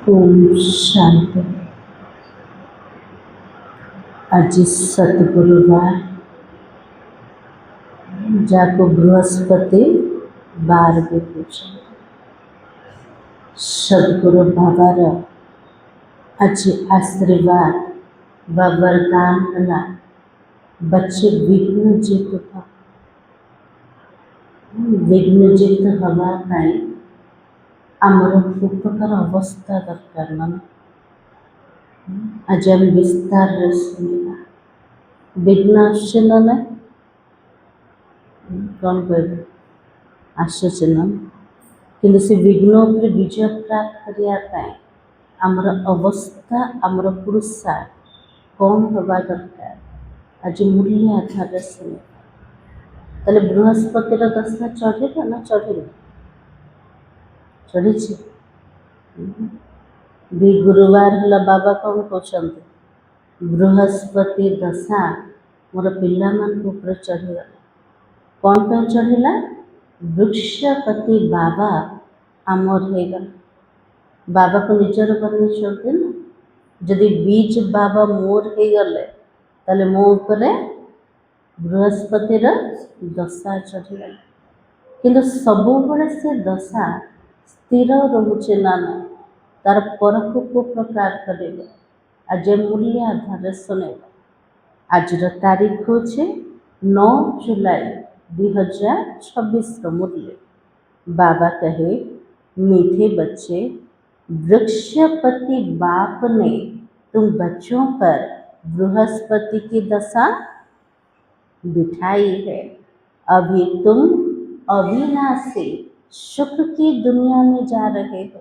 ओम शांति। आज सतगुरुवार जाको बृहस्पति 12 पूजा सदगुरु बाबार आज आशीर्वाद व वरदान कला बच्चे विघ्नजित हवा पाई आमर उपकार अवस्था दरकार मान आज आम विस्तार शुणा विघ्न आसुचे ना ना कौन कह आसुचे ना कि से विघ्न उपर विजय प्राप्त करने आमर अवस्था आमर पुरुषार्थ कौन हवा दरकार आज मूल्य आधार शुणा ताले बृहस्पतिर दशा चढ़ेगा ना चढ़ेगा चढ़ी भी गुरुवार है बाबा कौन कहते बृहस्पति दशा मोर पिला ऊपर चढ़ीगला कौन पर चढ़ला वृक्षपति बाबा आमर होगा बाबा को निजर बन ना जदि बीज बाबा मोर हो गले ताले मो उपरे बृहस्पतिर दशा चढ़ीगला किंतु सब से दशा स्थिर रोचे ना ना तार परख को प्रकार कर आज मूल्य आधार शुणेगा आज तारीख हूँ 9 जुलाई 2026 मूल्य बाबा कहे मीठे बच्चे वृक्षपति बाप ने तुम बच्चों पर बृहस्पति की दशा बिठाई है अभी तुम अविनाशी सुख की दुनिया में जा रहे हो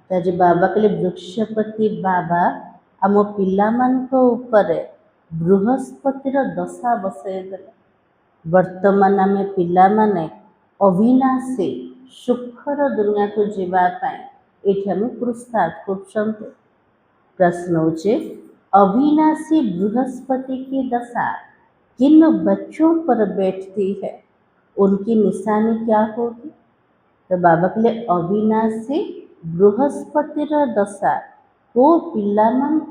आज बाबा के लिए वृक्षपति बाबा आम पिला ऊपर बृहस्पतिर दशा बसईदे वर्तमान आम पिला अविनाशी सुखर दुनिया को जीवाई ये पुरस्कार कर प्रश्न होचे अविनाशी बृहस्पति की दशा किन बच्चों पर बैठती है उनकी निशानी क्या होगी तो बाबा के लिए अविनाशी बृहस्पतिर दशा को पिला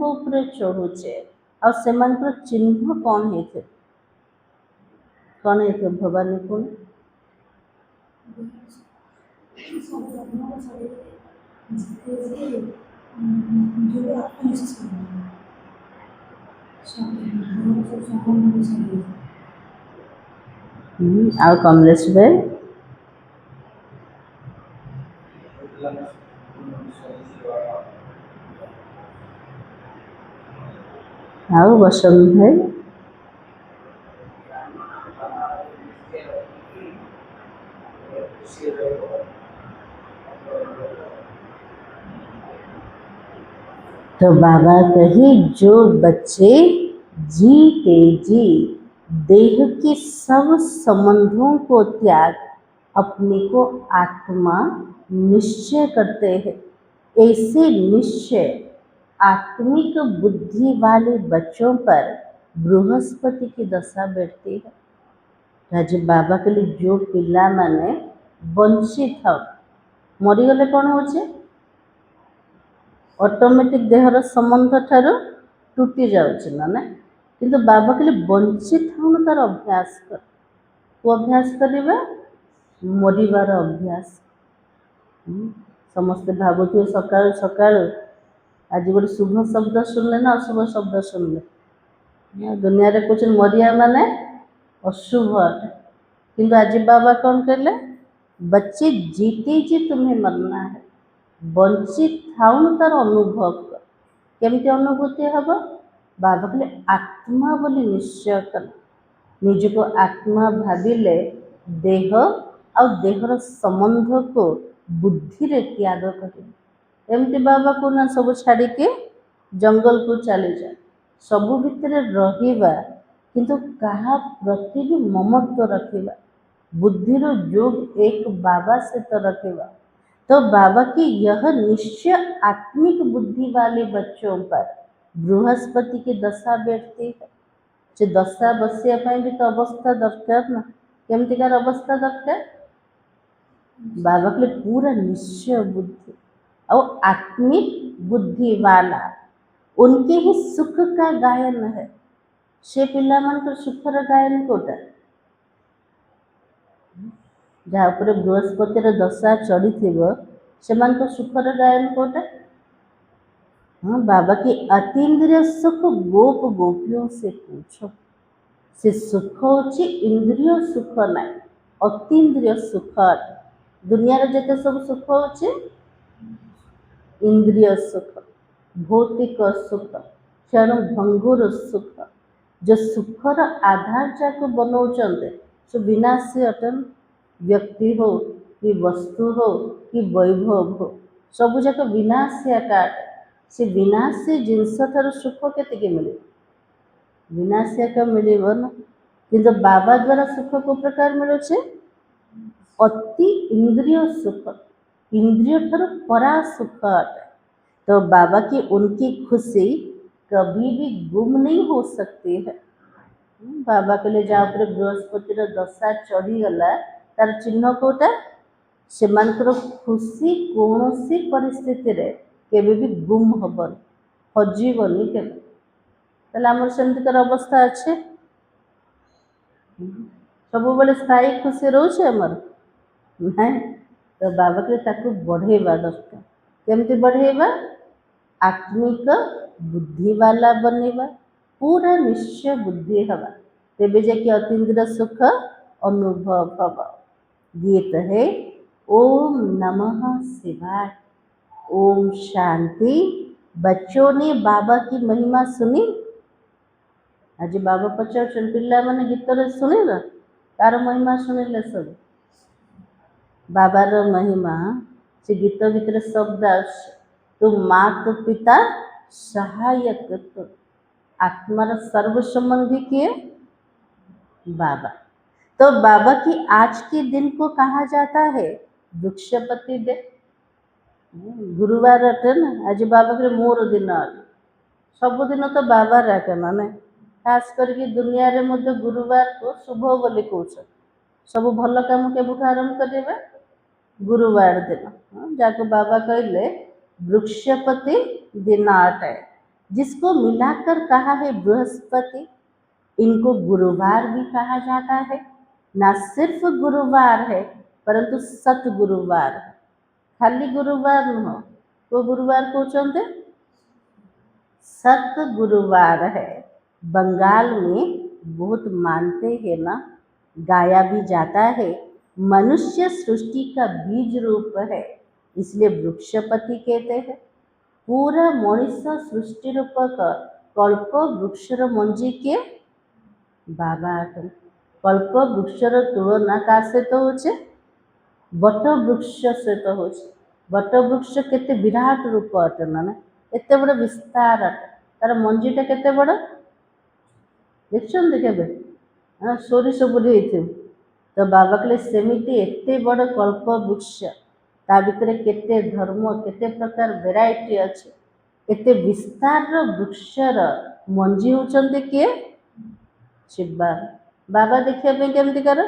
ऊपर चढ़ुचे और से चिन्ह कौन है भवानी कौन आ कमलेश भाई आओ वसंत भाई तो बाबा कही जो बच्चे जीते जी देह के सब संबंधों को त्याग अपने को आत्मा निश्चय करते हैं ऐसे निश्चय आत्मिक बुद्धि वाले बच्चों पर बृहस्पति की दशा बैठती है राज बाबा के लिए जो पिला माने वंचित हो मरीगले कौन होचे ऑटोमेटिक देहर संबंध ठार टूटी जाऊँ ना किंतु बाबा के लिए वंचित हो तार अभ्यास कर को अभ्यास करवा मरबार अभ्यास समस्ते भावुथे सका सका आज गोटे शुभ शब्द शुणले ना अशुभ शब्द शुणले दुनिया रे कुछ मरिया माने अशुभ किंतु आज बाबा कौन कहले बच्चे जीते जी तुम्हें मरना है वंचित थाउन तार अनुभव कर केमती अनुभूति हम बाबा कहले आत्मा बोली निश्चय कर निज को आत्मा भाविले देह और देहर संबंध को बुद्धि रे त्याग कर एमती बाबा को ना सब छाड़ी के जंगल को चली जाए सबू भितर रहिबा किंतु कहा प्रति भी ममत्व रखिबा बुद्धि रो जोग एक बाबा से तो रखिबा तो बाबा की यह निश्चय आत्मिक बुद्धि वाले बच्चों पर बृहस्पति की दशा बैठती है जो दशा बसिया भी तो अवस्था दरकार ना केमतिकार अवस्था दरकार बाबा के लिए पूरा निश्चय बुद्धि और आत्मिक बुद्धि वाला उनके ही सुख का गायन है। से पिलामानकर सुखर गायन कोटा जहाँ पर बृहस्पतिर दशा चढ़ी से सुखर गायन कोटा। हाँ, बाबा की अतीन्द्रिय सुख गोप गोपियों से पूछो। से सुख होची इंद्रिय सुख ना अतीन्द्रिय सुख। दुनिया जिते सब सुख होची इंद्रिय सुख, भौतिक सुख, क्षण भंगुर सुख। जो सुखर आधार जाक बनाऊँच सो विनाशी अटन। व्यक्ति हो कि वस्तु हो कि वैभव हो सबू जाक विनाशी आकार। से विनाशी जिनस ठार सुख केतिके मिले विनाशी आकार मिलिबो ना। किंतु बाबा द्वारा सुख को प्रकार मिलूँ अति इंद्रिय सुख, इंद्रिय ठार परा सुख अटे। तो बाबा की उनकी खुशी कभी भी गुम नहीं हो सकती है। बाबा के लिए जहाँ पर बृहस्पतिर दशा चढ़ीगला तार चिन्ह कौटा से खुशी कौन सी परिस्थिति रे केबे भी गुम हबन हजीबनी केबे। ताले आमर सेमतिकार अवस्था अच्छे सब बेले स्थायी खुशी रोचे आमर ना। तो बाबा के ताकू बढ़ेवा दरकार। केमती बढ़ेवा आत्मिक बुद्धि वाला बनेवा पूरा निश्चय बुद्धि हवा तेबे जाके अतीन्द्रिय सुख अनुभव हवा। गीत है ओम नमः शिवाय, ओम शांति। बच्चों ने बाबा की महिमा सुनी। आज बाबा पचार पिला मैंने गीत शुणी ना तार महिमा शुणिले सब बाबार महिमा से गीत भितर शब्द तू मात पिता सहायक तो आत्मार सर्व संबंधी किए बाबा। तो बाबा की आज के दिन को कहा जाता है वृक्षपति डे। गुरुवार अटे ना आज बाबा के मोर दिन सबुदिन तो बाबा राके ना खास करके दुनिया रे मध्य गुरुवार को शुभ बोली कौन सब भल काम केबुठ आरंभ करेंगे गुरुवार दिन जाको बाबा कहले वृक्षपति दिन अटे जिसको मिलाकर कहा है बृहस्पति। इनको गुरुवार भी कहा जाता है। ना सिर्फ गुरुवार है परंतु सत गुरुवार है। खाली गुरुवार नुह तो गुरुवार कहते सत गुरुवार है। बंगाल में बहुत मानते हैं ना गाया भी जाता है मनुष्य सृष्टि का बीज रूप है इसलिए वृक्षपति कहते हैं। पूरा मनुष्य सृष्टि रूपक कल्प वृक्षर मंजी के बाबा कल्प वृक्षर तुलना का सहित होचे बट वृक्ष सहित होचे। बट वृक्ष केते विराट रूप अटे ना एते बड़ विस्तार अटे तार मंजीटा केते बड़ देखछन केबे सोरिष बुली तो बाबा कहले सेमिति एते बड़ कल्प वृक्ष ता भितर केते धर्म केते प्रकार वेराइटी अच्छे एते विस्तार वृक्षर मंजी होचंते किए शिवा बाबा देखिए केमती कर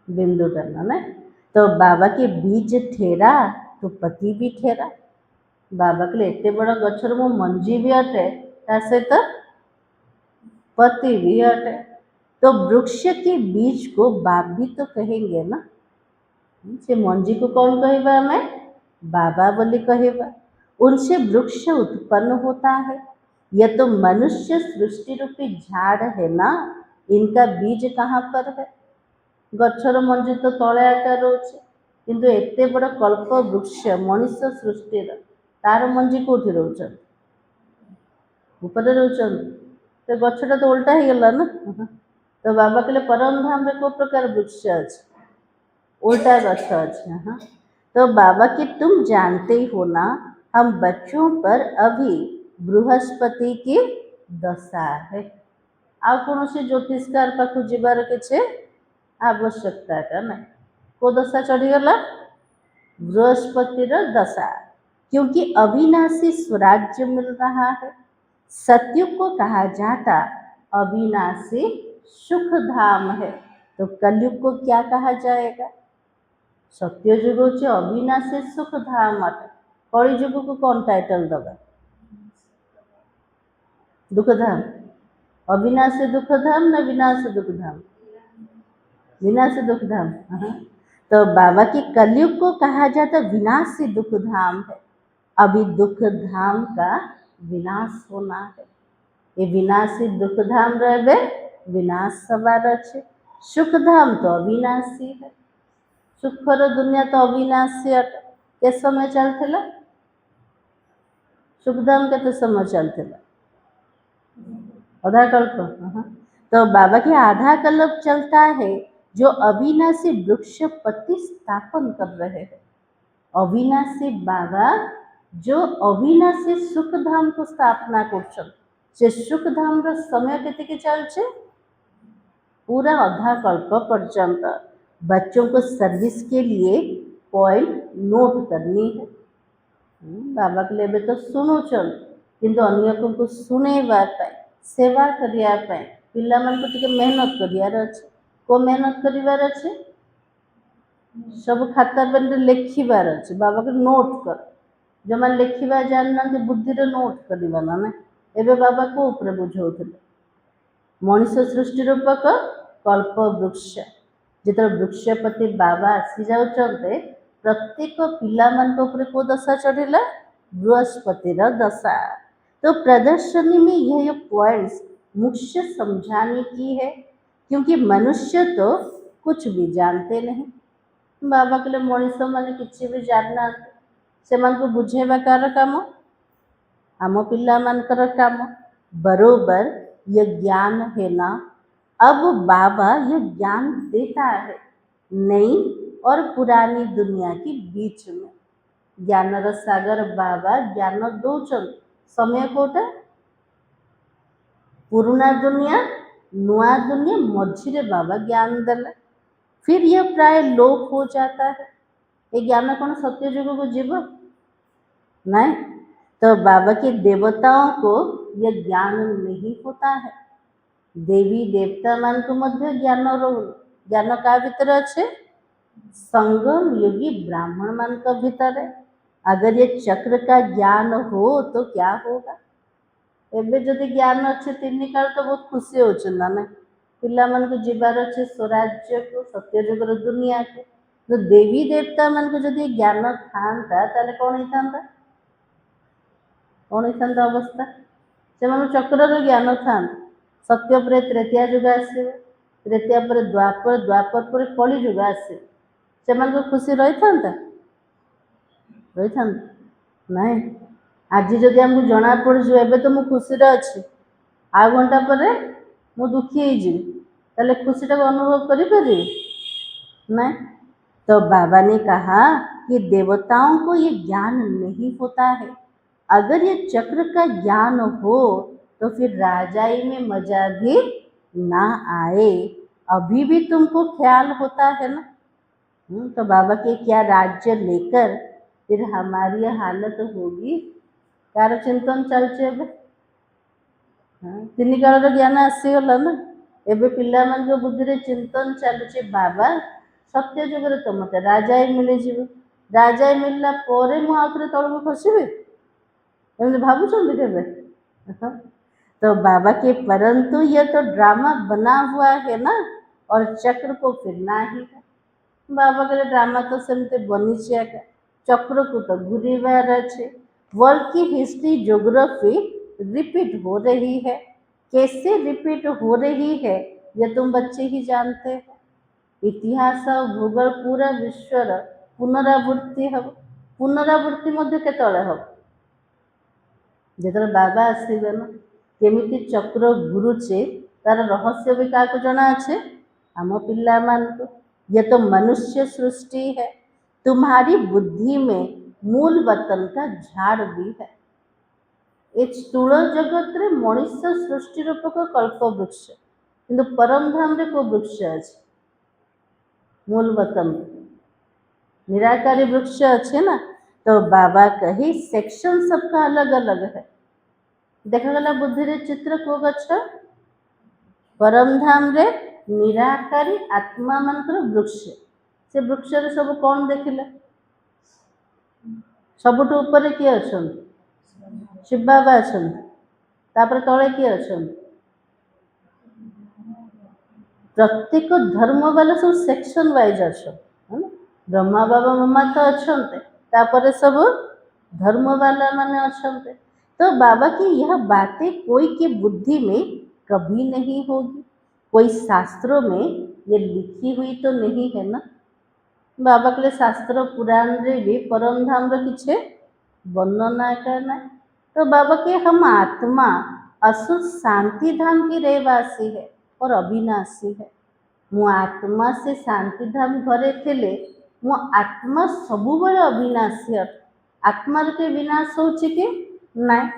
बिंदुटा ना। तो बाबा के बीज ठेरा तो पति भी ठेरा। बाबा के लिए एते बड़ा गछर मो मंजी भी अटे ता सहित पति भी अटे। तो वृक्ष के बीज को बाप भी तो कहेंगे ना। से मंजी को कौन कहेगा हमें बाबा बोली कहेगा। उनसे वृक्ष उत्पन्न होता है। यह तो मनुष्य सृष्टि रूपी झाड़ है ना। इनका बीज कहाँ पर है गछर मंजी तो तले आकार रोचे किंतु एते बड़ कल्प वृक्ष मनुष्य सृष्टि तार मंजी कौटी रोचन ऊपर रोचन तो गछटा तो उल्टा ही गला ना। तो बाबा कहले परम धाम में को प्रकार वृक्ष अच्छे उल्टा गछ अच्छे। हाँ तो बाबा की तुम जानते ही हो ना हम बच्चों पर अभी बृहस्पति की दशा है। आ कौन से ज्योतिषकार पाखु जीवार के आवश्यकता का ना को दशा चढ़ीगला बृहस्पतिर दशा क्योंकि अविनाशी स्वराज्य मिल रहा है। सत्युग को कहा जाता अविनाशी सुख धाम है। तो कलयुग को क्या कहा जाएगा सत्ययुग होचे अविनाशी सुख धाम अटे कलिजुग को कौन टाइटल दबा? दुखधाम। अविनाशी दुखधाम ना विनाशी दुखधाम? विनाशी दुखधाम। हाँ। तो बाबा की कलयुग को कहा जाता विनाशी दुखधाम है। अभी दुखधाम का विनाश होना है। ये विनाशी दुखधाम रहे विनाश सवार अच्छे। सुखधाम तो अविनाशी है। सुखर दुनिया तो अविनाशी अट के समय चलता सुखधाम के समय चलता आधा कल्प। हाँ। तो बाबा के आधा कल्प चलता है जो अविनाशी वृक्ष प्रतिस्थापन कर रहे हैं। अविनाशी बाबा जो अविनाशी सुखधाम को स्थापना कर सुखधाम समय के चलছে पूरा आधा कल्प पर्यंत बच्चों को सर्विस के लिए पॉइंट नोट करनी है। बाबा के लिए तो शुणुचन किंतु अन्य को शुणेबा सेवा करिया पिला मन को टिके मेहनत करियार अच्छे। को मेहनत करिवार अच्छे सब खाता पेन लिखिबार अच्छे। बाबा को नोट कर जो मैंने लिखा जानना बुद्धि नोट करवा ना एबे बाबा को ऊपर बुझाऊले मनीष सृष्टि रूपक कल्प वृक्ष जिते वृक्षपति बाबा आसी जाते प्रत्येक पिला मान को दशा चढ़ला बृहस्पतिर दशा। तो प्रदर्शनी में यह पॉइंट्स मुख्य समझाने की है क्योंकि मनुष्य तो कुछ भी जानते नहीं। बाबा के लिए मनीष मैंने किसी भी जानना से को बुझेबा कार काम आम पिला मानकर काम बरोबर ये ज्ञान है ना। अब बाबा ये ज्ञान देता है नई और पुरानी दुनिया के बीच में। ज्ञानर सागर बाबा ज्ञान दौरान समय कोटा पुराना दुनिया नुआ दुनिया मझिरे बाबा ज्ञान देला फिर यह प्राय लोप हो जाता है। ये ज्ञान कौन सत्य युग को जीव नहीं। तो बाबा के देवताओं को यह ज्ञान नहीं होता है। देवी देवता मान को मध्य ज्ञान का भीतर अच्छे संगम योगी ब्राह्मण मान का भीतर है। अगर ये चक्र का ज्ञान हो तो क्या होगा? एबे जदि ज्ञान अच्छे तीन काल तो बहुत खुशी होना ना पिला मन को जीवार अच्छे स्वराज्य को सत्यजुगर दुनिया को। तो देवी देवता मान को जदि ज्ञान था ताले कौन होता कौन होता अवस्था से चक्र ज्ञान था सत्य पर त्रेतिया जुग आसे त्रेतिया पर द्वापर द्वापर पर कली जुग आसे से खुशी रही था रही था नहीं। आज जदि आमको जना पड़ू एबे तो मु खुशी अच्छी आ घंटा पर मु दुखी हो खुशी को अनुभव करी नहीं। तो बाबा ने कहा कि देवताओं को ये ज्ञान नहीं होता है। अगर ये चक्र का ज्ञान हो तो फिर राजाई में मजा भी ना आए। अभी भी तुमको ख्याल होता है ना। तो बाबा के क्या राज्य लेकर फिर हमारी हालत होगी कार चिंतन चलचे तीन काल ज्ञान आसीगला ना एबे पिला मान बुद्धि चिंतन चलुचे बाबा सत्य जुगर तो मत राजाई मिली जीव राजाई मिलला पोरे मु आउथरे तळको खसिबे एमती भावुचंदी केबे। तो बाबा के परंतु ये तो ड्रामा बना हुआ है ना और चक्र को फिरना ही है। बाबा के ड्रामा तो सेमते बनी चक्र को तो घूरीबार अच्छे। वर्ल्ड की हिस्ट्री ज्योग्राफी रिपीट हो रही है। कैसे रिपीट हो रही है ये तुम बच्चे ही जानते हैं। इतिहास भूगोल पूरा विश्वर पुनरावृत्ति हम पुनरावृत्ति मध्य केतले हम जो बाबा आसवे ना केमिति चक्र घुरुचे तार रहस्य भी क्या जना अच्छे आम पिला मान को। ये तो मनुष्य सृष्टि है तुम्हारी बुद्धि में मूल वतन का झाड़ भी है। एक स्थूल जगत रे मनुष्य सृष्टि रूपक कल्प वृक्ष किंतु परम धाम रे को वृक्ष अच्छे मूल वतन निराकारी वृक्ष अच्छे ना। तो बाबा कही सेक्शन सबका अलग अलग है। देखा गला बुद्धि रे चित्र को गच्छ परम धाम रे निराकारी आत्मा मानकर वृक्ष से वृक्ष रे सब कौन देखिले सबुठु ऊपर किए अछंती शिव बाबा अछंती तापर तले किए अछंती प्रत्येक धर्म वाला सब सेक्शन वाइज अछंती ब्रह्मा बाबा मामा तो अछंती तापर सब धर्म वाला माने अछंती तो बाबा की यह बातें कोई की बुद्धि में कभी नहीं होगी कोई शास्त्रों में ये लिखी हुई तो नहीं है ना बाबा के शास्त्र पुराण रे भी परम धाम रे किछे वर्णना करना तो बाबा के हम आत्मा असुर शांति धाम की रहवासी है और अविनाशी है मु आत्मा से शांति धाम घरे थिले मु आत्मा सबुबले अविनाशी है आत्मा के विनाश होची के नहीं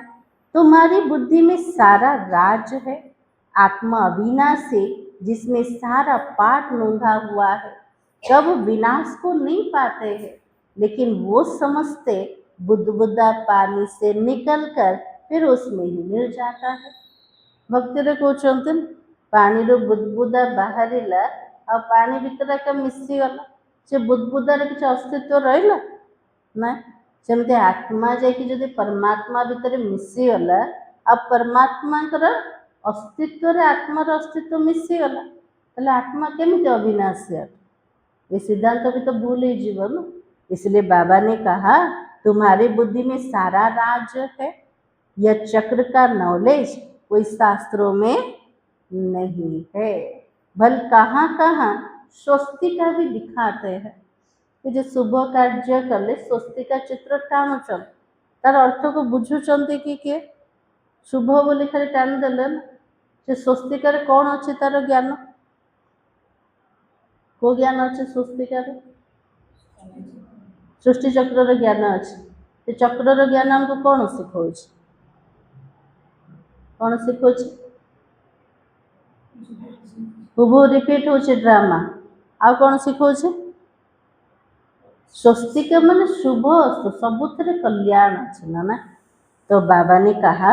तुम्हारी बुद्धि में सारा राज है आत्मा अविनाशी जिसमें सारा पाठ नोंधा हुआ है कब विनाश को नहीं पाते हैं लेकिन वो समझते बुद्धबुद्धा पानी से निकलकर फिर उसमें ही मिल जाता है भक्ति कहते पानी बुद्धबुद्धा बाहरिला आ पानी भितर का मिशीगला से बुद्धबुद्धार किसी अस्तित्व रहा ना सेमती आत्मा जाकि परमात्मा भितर मिशीगला आ परमात्मा अस्तित्व आत्मार अस्तित्व मिशीगला ताले आत्मा केमिति अविनाशी अटे ये सिद्धांत भी तो भूल ही जीवन इसलिए बाबा ने कहा तुम्हारी बुद्धि में सारा राज है यह चक्र का नॉलेज कोई शास्त्रों में नहीं है भल कहाँ कहाँ स्वस्तिका भी दिखाते हैं कि जो शुभ कार्य कले स्वस्तिका चित्र टाणुचन तार अर्थ को बुझुचंती कि किए शुभ बोली खाली टाणी देले से स्वस्तिकार कौन अच्छे तार ज्ञान को ज्ञान अच्छे स्वस्तिकार सृष्टि चक्र ज्ञान अच्छे चक्र ज्ञान हमको कौन शिखौ कौन शिखौ हुबहू रिपीट होचे ड्रामा आ कौन शिखौ स्वस्तिक मान शुभ अस्त सबुथ कल्याण अच्छे ना तो बाबा ने कहा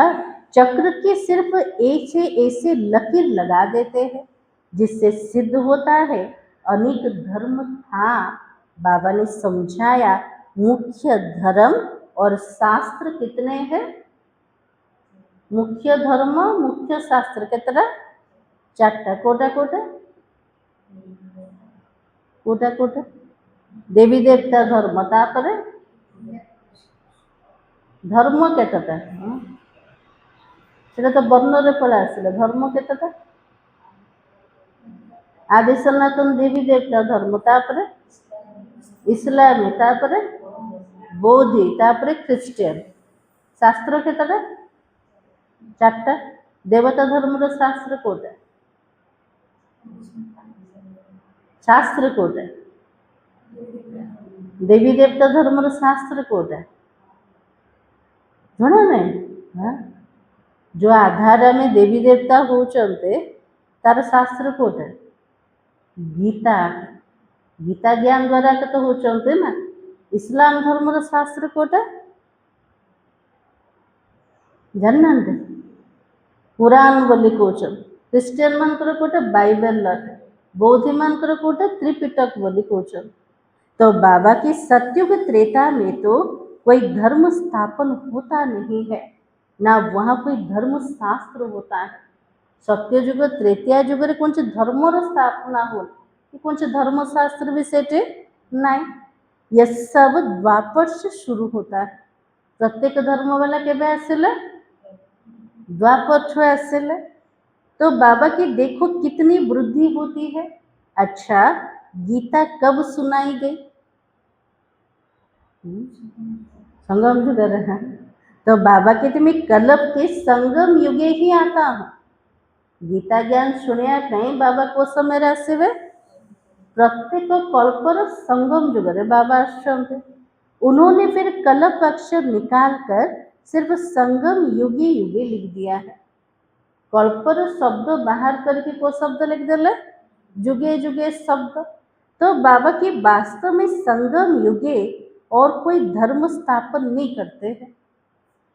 चक्र के सिर्फ ऐसे लकीर लगा देते हैं जिससे सिद्ध होता है अनेक धर्म था बाबा ने समझाया मुख्य धर्म और शास्त्र कितने हैं मुख्य धर्म मुख्य शास्त्र कितना चारटा कोटा कोटा कोटा कोटा देवी देवता धर्म तापर धर्म केतटा सेटा तो वर्ण रे पड़ा आसिला धर्म केतटा आदि सनातन देवी देवता धर्म तापर इस्लामी तापर बौद्धि तापर ख्रिस्टियन शास्त्र केतटा चारटा देवता धर्म रो शास्त्र कोटा शास्त्र कोटा देवी देवता धर्म रो शास्त्र कोटा जना नहीं हाँ जो आधार में देवी देवता होचंते तार शास्त्र कोटा गीता गीता ज्ञान द्वारा के तो होचंते ना इस्लाम धर्म रो शास्त्र कोटा जानना पुराण बोली कौन ख्रिस्टियन मानकर कोटा बाइबल बौद्ध मानकर कोटा त्रिपिटक बोली कौन तो बाबा की सत्युग त्रेता में तो कोई धर्म स्थापन होता नहीं है ना वहाँ कोई धर्म शास्त्र होता है सत्ययुग त्रेता युग रे कौन धर्मर स्थापना हो कौन धर्म शास्त्र भी सेटे नहीं यह सब द्वापर से शुरू होता है प्रत्येक धर्म वाला केबे आसिले द्वापर छुए आसिले तो बाबा की देखो कितनी वृद्धि होती है अच्छा गीता कब सुनाई गई संगम युग रहा तो बाबा कहते मैं कल्प के संगम युगे ही आता हूँ गीता ज्ञान सुनिया कहीं बाबा को समय आसवे प्रत्येक कल्पर संगम युग रे बाबा आसते उन्होंने फिर कल्प अक्षर निकाल कर सिर्फ संगम युगे युगे लिख दिया है कल्पर शब्द बाहर करके को शब्द लिख दिले जुगे जुगे शब्द तो बाबा की वास्तव में संगम युगे और कोई धर्म स्थापन नहीं करते हैं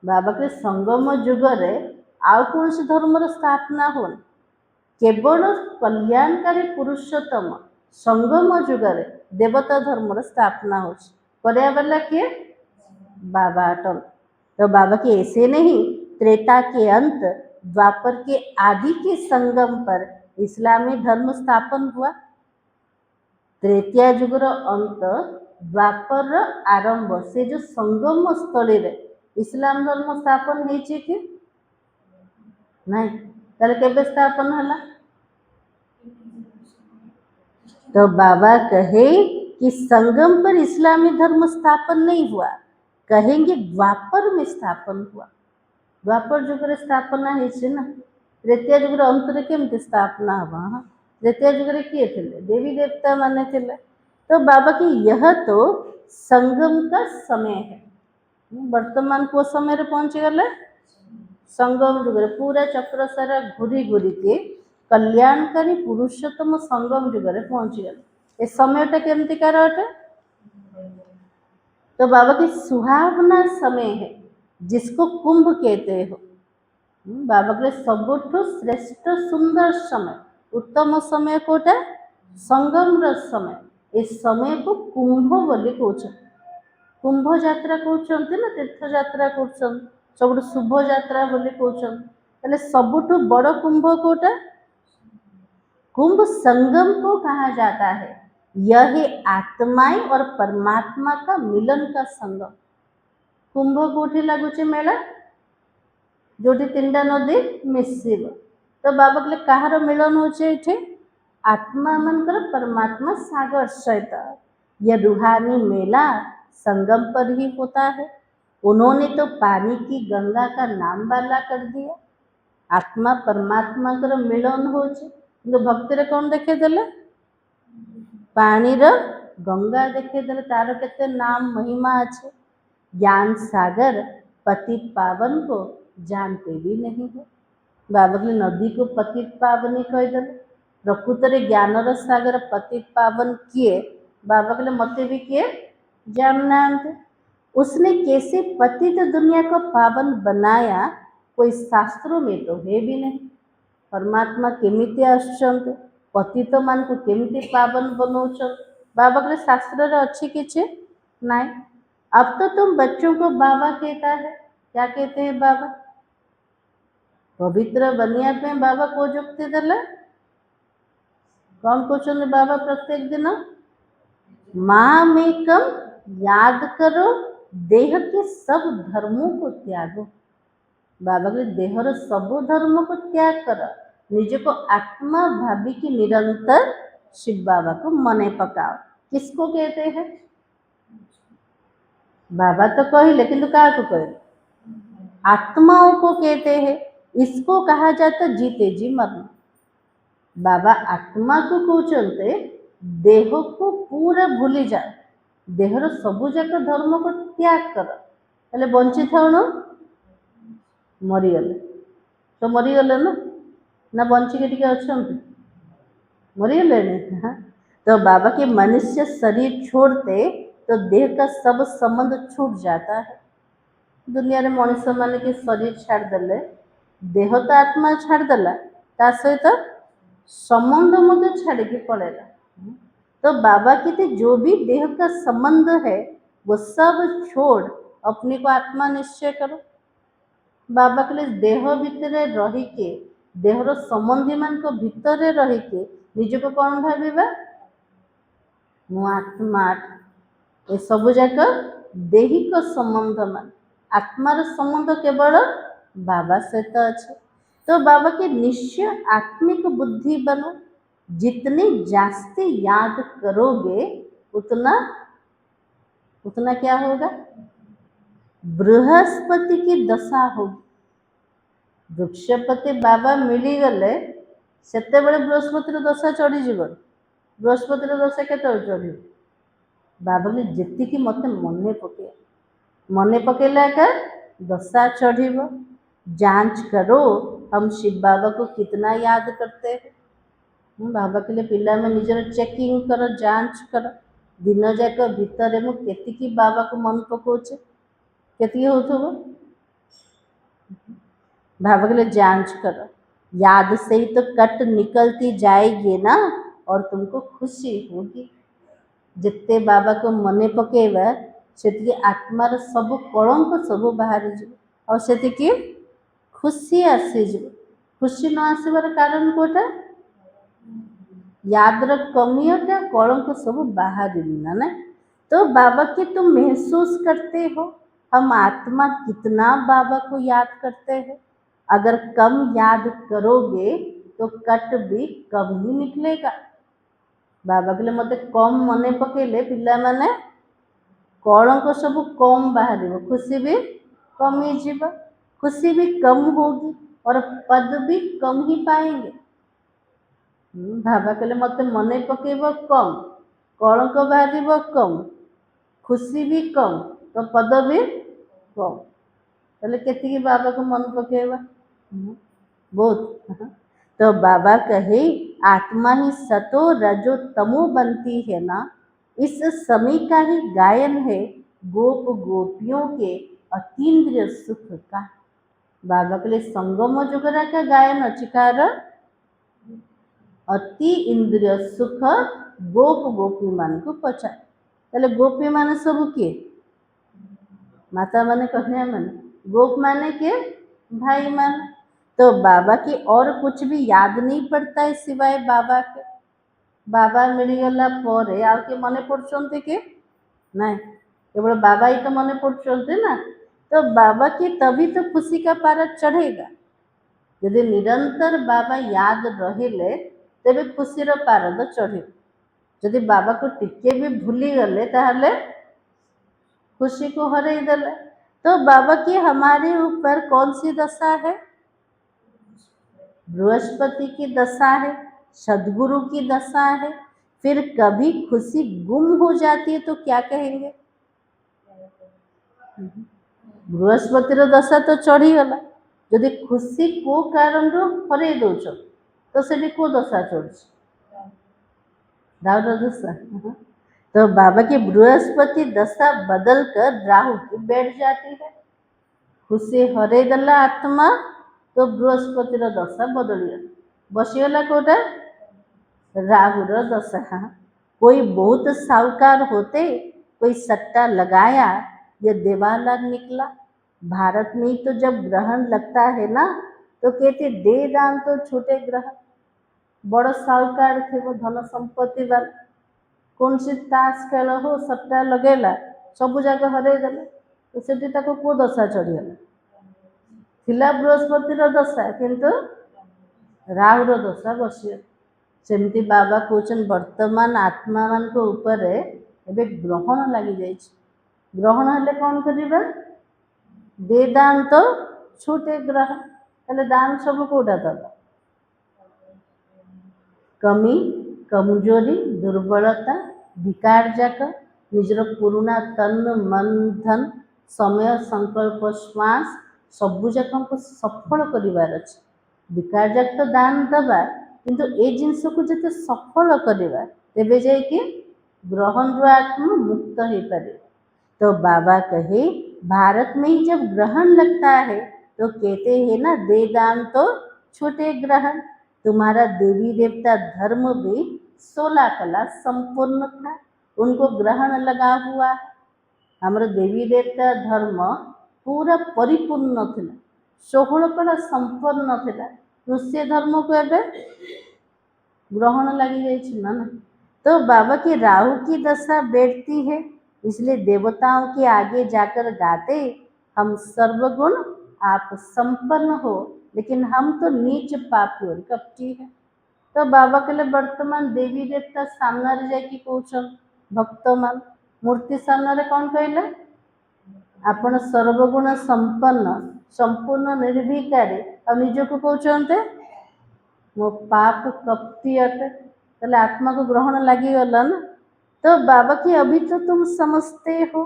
बाबा के संगम युग रे आउ कौन सी धर्म स्थापना हो केवल कल्याणकारी पुरुषोत्तम संगम युग रे देवता धर्म स्थापना हो किए बाबा अटल। तो बाबा के ऐसे नहीं, त्रेता के अंत द्वापर के आदि के संगम पर इस्लामी धर्म स्थापन हुआ। त्रेता युगर अंत द्वापर आरंभ से जो संगम स्थल रे इस्लाम धर्म स्थापन होइछि कि नहीं, ताले केबे स्थापन हला? तो बाबा कहे कि संगम पर इस्लामी धर्म स्थापन नहीं हुआ, कहेंगे द्वापर में स्थापन हुआ। द्वापर युग स्थापना है ना, त्रेता युग अंतर केमती स्थापना हवा? त्रेता युग किए थे? देवी देवता माने थे। तो बाबा की यह तो संगम का समय है। वर्तमान को समय रे पहुंची गले संगम युग, पूरा चक्र सारा घूरी घूरी के कल्याणकारी पुरुषोत्तम संगम युग रे पहुंची गले। ए समयटा केमती कार अटे? तो बाबा की सुहावना समय है, जिसको कुंभ कहते हो। बाबा के सबुठु श्रेष्ठ सुंदर समय, उत्तम समय कोटा संगम समय। इस समय को कुंभ बोली कहते। कुंभ यात्रा कहते ना, तीर्थ यात्रा कर सब शुभ यात्रा बोली कहते। सबुठु बड़ कुंभ कोटा? कुंभ संगम को कहा जाता है। यह है आत्माएं और परमात्मा का मिलन का संगम। कुंभ कोठी लगुचे मेला, जोटी तीनटा नदी मिसिब। तो बाबा कहले कहार मिलन होचे एठे? आत्मा मनकर परमात्मा सागर सहित। यह रूहानी मेला संगम पर ही होता है। उन्होंने तो पानी की गंगा का नाम वाला कर दिया। आत्मा परमात्मा कर मिलन होचे, तो भक्ति रे कौन देखे देले? पानी रो गंगा देखे देले। तार केते नाम महिमा अच्छे। ज्ञान सागर पतित पावन को जानते भी नहीं है। बाबा के नदी को पतित पावनी कह देले। प्रकृत रे ज्ञानर सागर पतित पावन किए बाबा के मते भी किए जानना। उसने कैसे पतित दुनिया को पावन बनाया, कोई शास्त्रों में तो है भी नहीं। परमात्मा केमिति आसुचंत, पतित मान को केमिति पावन बनौचंत, बाबा के शास्त्र रे अच्छी किछे नहीं। अब तो तुम बच्चों को बाबा कहता है, क्या कहते हैं बाबा? पवित्र बनिया पे बाबा को जुक्ति देले कौन पूछने बाबा प्रत्येक दिन? माँ में कम याद करो, देह के सब धर्मों को त्यागो। बाबा के देहर सब धर्म को त्याग कर निज को आत्मा भाभी की निरंतर शिव बाबा को मने पकाओ। किसको कहते हैं? बाबा तो कहले, किंतु क्या को कहले? आत्माओं को कहते हैं। इसको कहा जाता जीते जी मरना। बाबा आत्मा को कहते देह को पूरा भूली जा, देहर सबु जाक धर्म को त्याग कर, हेले बंची थाउन मरीगले। तो मरीगले ना बंचिके टिके अछंती? मरीगले नहीं। हाँ, तो बाबा के मनुष्य शरीर छोड़ते तो देह का सब संबंध छूट जाता है। दुनिया रे मनुष्य मान के शरीर छाड़ देले, देह तो आत्मा छाड़ देला, ता सहित संबंध मत छाड़ के पड़ेगा। तो बाबा कहते जो भी देह का संबंध है वो सब छोड़ अपने को आत्मा निश्चय करो। बाबा कहले देह भितर रही के, देहर संबंधी मान को भितर रही के निज को कौन भाविबा? मु आत्मा। ये सब जाक दैहिक संबंध मान, आत्मार संबंध केवल बाबा सहित अच्छे। तो बाबा के निश्चय आत्मिक बुद्धि बनो। जितने जास्ती याद करोगे उतना उतना क्या होगा? बृहस्पति की दशा होगी। वृक्षपति बाबा मिली गले सेते बड़े बृहस्पति दशा चढ़ी जीव। बृहस्पति दशा के चढ़ बाबा बोले जी मत मने पकेला का दशा चढ़। जांच करो हम शिव बाबा को कितना याद करते हैं। बाबा के लिए पिला में निजर चेकिंग कर, जांच कर दिन जाक भितर मुझे बाबा को मन पकाउचे केती होथबो। बाबा के लिए जांच कर, याद से ही तो कट निकलती जाएगी ना, और तुमको खुशी होगी। जितने बाबा को मने पकेवा ସେତିକି ଆତ୍ମାର ସବୁ କଳଙ୍କ ସବୁ ବାହାରିଯିବ ଆଉ ସେତିକି ଖୁସି ଆସିଯିବ। ଖୁସି ନ ଆସିବାର କାରଣ କୋଉଟା? यादर कमियों कौड़ों को सब बाहर ना। तो बाबा की तुम महसूस करते हो हम आत्मा कितना बाबा को याद करते हैं। अगर कम याद करोगे तो कट भी कम ही निकलेगा। बाबा कहले मते कम मने पकेले पिला माने कौड़ों को सब कम बाहर, खुशी भी कमी जीव, खुशी भी कम होगी और पद भी कम ही पाएंगे। बाबा कहले मते मने पकेब कम, कलंक बाहर कम, खुशी भी कम, तो पद भी कम। ताले केतिकी बाबा को मन पकेबा बहुत। तो बाबा कहे आत्मा ही सतो रजो तमो बनती है ना, इस समय का ही गायन है गोप गोपियों के अतीन्द्रिय सुख का। बाबा के लिए संगम जुगरा का गायन अचिकार अति इंद्रिय सुख गोप गोपी मान को पचा। ताले गोपी माने सब किए? माता माने कन्या माने, गोप माने के भाई माने। तो बाबा की और कुछ भी याद नहीं पड़ता है सिवाय बाबा के। बाबा मिलगला परे आउ के मने पड़छन्ते के नहीं, केवल बाबा ही तो मने पड़छन्ते ना। तो बाबा की तभी तो खुशी का पारा चढ़ेगा। यदि निरंतर बाबा याद रहिले तेबे खुशीर पारद चढ़े। यदि बाबा को टिके भी भूली गले ताहले खुशी को हरई देले। तो बाबा की हमारे ऊपर कौन सी दशा है? बृहस्पति की दशा है, सदगुरु की दशा है। फिर कभी खुशी गुम हो जाती है तो क्या कहेंगे? बृहस्पति दशा तो चढ़ी गला, यदि खुशी को कारण हरई दौच तो से को दशा चढ़ राहु दशा। तो बाबा की बृहस्पति दशा बदल कर राहु की बैठ जाती है। खुशी हरई देला आत्मा तो बृहस्पति दशा बदल बसीगला कोटा राहुर दशा। कोई बहुत साहूकार होते, कोई सट्टा लगाया, ये देवाला निकला। भारत में ही तो जब ग्रहण लगता है ना तो कहते दे दान तो छूटे ग्रहण। बड़ साहूकार थे वो धन संपत्ति वाला, कौन सी ताश खेल हो सट्टा लगेला सब जगह हरई देला तो सेठी ताको को दशा चढ़ीगला? थिला बृहस्पति दशा किंतु राहुर दशा बसी। सेमती बाबा कहते वर्तमान आत्मा मान को ऊपर एबे ग्रहण लगी जाए। ग्रहण हेले कौन करिबा? दे दान तो छूटे ग्रहण। हेले दान सब कोटा दबा? कमी, कमजोरी, दुर्बलता, विकार जाक निजर पुराना तन मन धन समय संकल्प श्वास सबू जाक को सफल करिवार अछि। विकार जाक तो दान दबा किंतु ए जिनस को जते सफल करिवा तेबे जाय कि ग्रहण रो आत्मा मुक्त हो पारे। तो बाबा कहे भारत में ही जब ग्रहण लगता है तो कहते हैं ना दे दान तो छूटे ग्रहण। तुम्हारा देवी देवता धर्म भी 16 कला संपूर्ण था, उनको ग्रहण लगा हुआ है। हमारा देवी देवता धर्म पूरा परिपूर्ण थिला, 16 कला संपन्न थिला। कृष्य धर्म को एबे ग्रहण लगी जाइए ना। तो बाबा की राहु की दशा बैठती है, इसलिए देवताओं के आगे जाकर गाते हम सर्वगुण आप संपन्न हो, लेकिन हम तो नीच पापी और कपटी है। तो बाबा के लिए वर्तमान देवी देवता सामने जाकि कौन भक्त मान मूर्ति सामने कौन कहले आपण सर्वगुण संपन्न संपूर्ण निर्विकारी और निज को कहते मो पाप कपटी अटे। ताले आत्मा को ग्रहण लगी गला ना। तो बाबा की अभी तो तुम समझते हो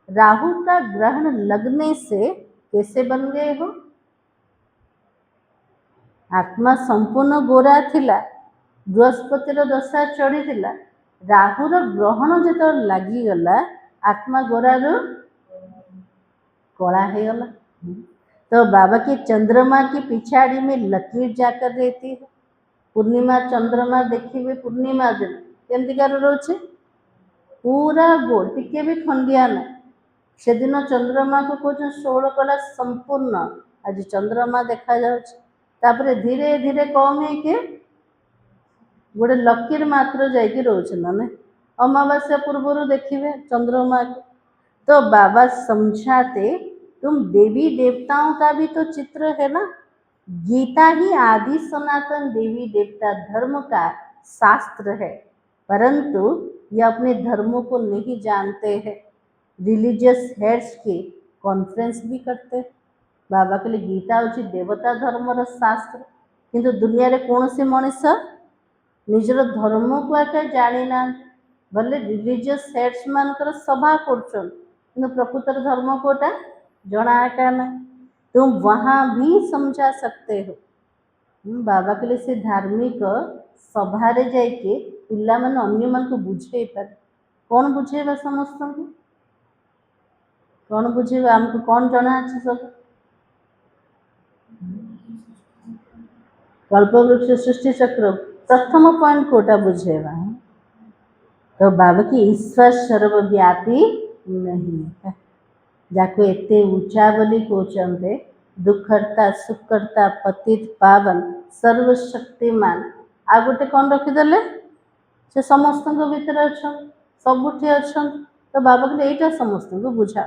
राहु का ग्रहण लगने से कैसे बन गए हो? आत्मा संपूर्ण गोरा थिला, बृहस्पति दशा चढ़ी थिला, राहुर ग्रहण जो लगी गला आत्मा गोरा रू कला हो गला। तो बाबा की चंद्रमा की पिछाड़ी में लकीर जाकर रहती है। पूर्णिमा चंद्रमा देखिए पूर्णिमा दिन केमती रोचे पूरा गोल टिके भी खंडिया ना से दिन चंद्रमा को कौन 16 कला संपूर्ण आज चंद्रमा देखा जापर धीरे धीरे कम है गोटे लकीर मात्र जाकि रोचे ना अमावास्या पूर्व देखिए चंद्रमा को। तो बाबा समझाते तुम देवी देवताओं का भी तो चित्र है ना। गीता ही आदि सनातन देवी देवता धर्म का शास्त्र है, परंतु ये अपने धर्मों को नहीं जानते हैं। रिलीजियस हेड्स के कॉन्फ्रेंस भी करते हैं। बाबा के लिए गीता हूँ देवता धर्मर शास्त्र, किंतु दुनिया रे कौन सी मनीष निजर धर्म को आके जानी ना भले रिलीजियस हेड्स मानकर सभा कर प्रकृतर धर्म कोटा जना आका ना तुम वहाँ भी समझा सकते हो। बाबा के लिए से धार्मिक सभा रे जाइके पिला माने अन्य मान को बुझे पारे। कौन बुझेबा समस्त को कौन बुझेबा हमको कौन जना अच्छे सब कल्पवृक्ष सृष्टि चक्र प्रथम पॉइंट कोटा बुझेबा। तो बाबा की ईश्वर सर्वव्यापी नहीं है जाको एते ऊंचा बोली कहते दुखहर्ता सुखकर्ता पतित पावन सर्वशक्तिमान आ गोटे कौन रखीदे से समस्त भितर अच्छा सबुठी अच्छा। तो बाबा कहले यहीटा समस्त को बुझा।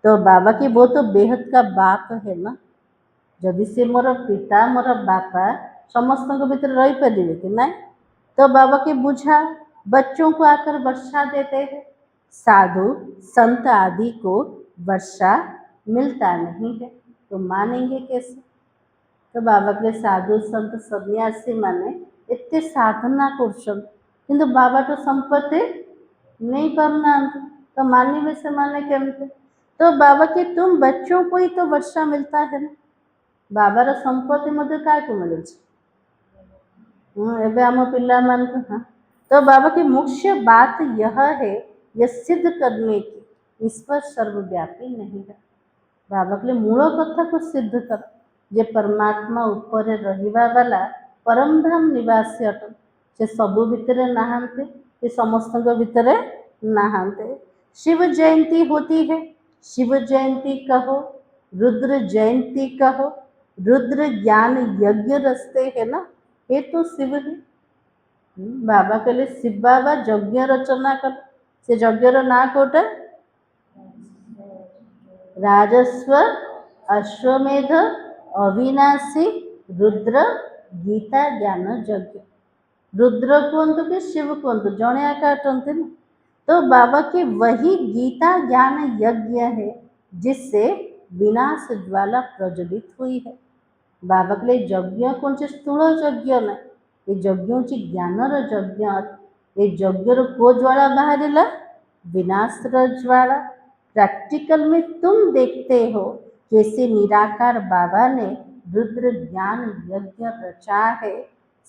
तो बाबा की वो तो बेहद का बाप है ना, जदि से मोर पिता मोर बापा समस्त भितर रही पारे कि ना। तो बाबा के बुझा बच्चों को आकर वर्षा देते हैं, साधु संत आदि को वर्षा मिलता नहीं है तो मानेंगे कैसे। तो बाबा के साधु संत सन्यासी माने इतने साधना कर बाबा तो संपत्ति नहीं करना तो मानिबे से माने केमते। तो बाबा के तुम बच्चों को ही तो वर्षा मिलता है ना, बाबार संपत्ति मध्य क्या मिले एवं आम पिला मान को। हाँ तो बाबा की मुख्य बात यह है यह सिद्ध करने की ईश्वर सर्वव्यापी नहीं है। बाबा के लिए मूल कथा को सिद्ध कर जे परमात्मा ऊपर रहिबा वाला परम धाम निवासी अटन से सबु भितर नहांते ये समस्त भितर नहांते। शिव जयंती होती है, शिव जयंती कहो रुद्र जयंती कहो, रुद्र ज्ञान यज्ञ रचते है ना ये तो शिव है। बाबा कहले शिव बाबा यज्ञ रचना कर से यज्ञर ना कोटा राजस्व अश्वमेध अविनाशी रुद्र गीता ज्ञान यज्ञ। रुद्र कहतु कि शिव कहतु जड़े आकाटते ना। तो बाबा की वही गीता ज्ञान यज्ञ है जिससे विनाश ज्वाला प्रज्वलित हुई है। बाबा के लिए यज्ञ कौन से स्थूल यज्ञ ना ये यज्ञ हूँ ज्ञानर यज्ञ। ये यज्ञर को ज्वाला बाहर विनाश ज्वाला। प्रैक्टिकल में तुम देखते हो कैसे निराकार बाबा ने रुद्र ज्ञान यज्ञ रचा है।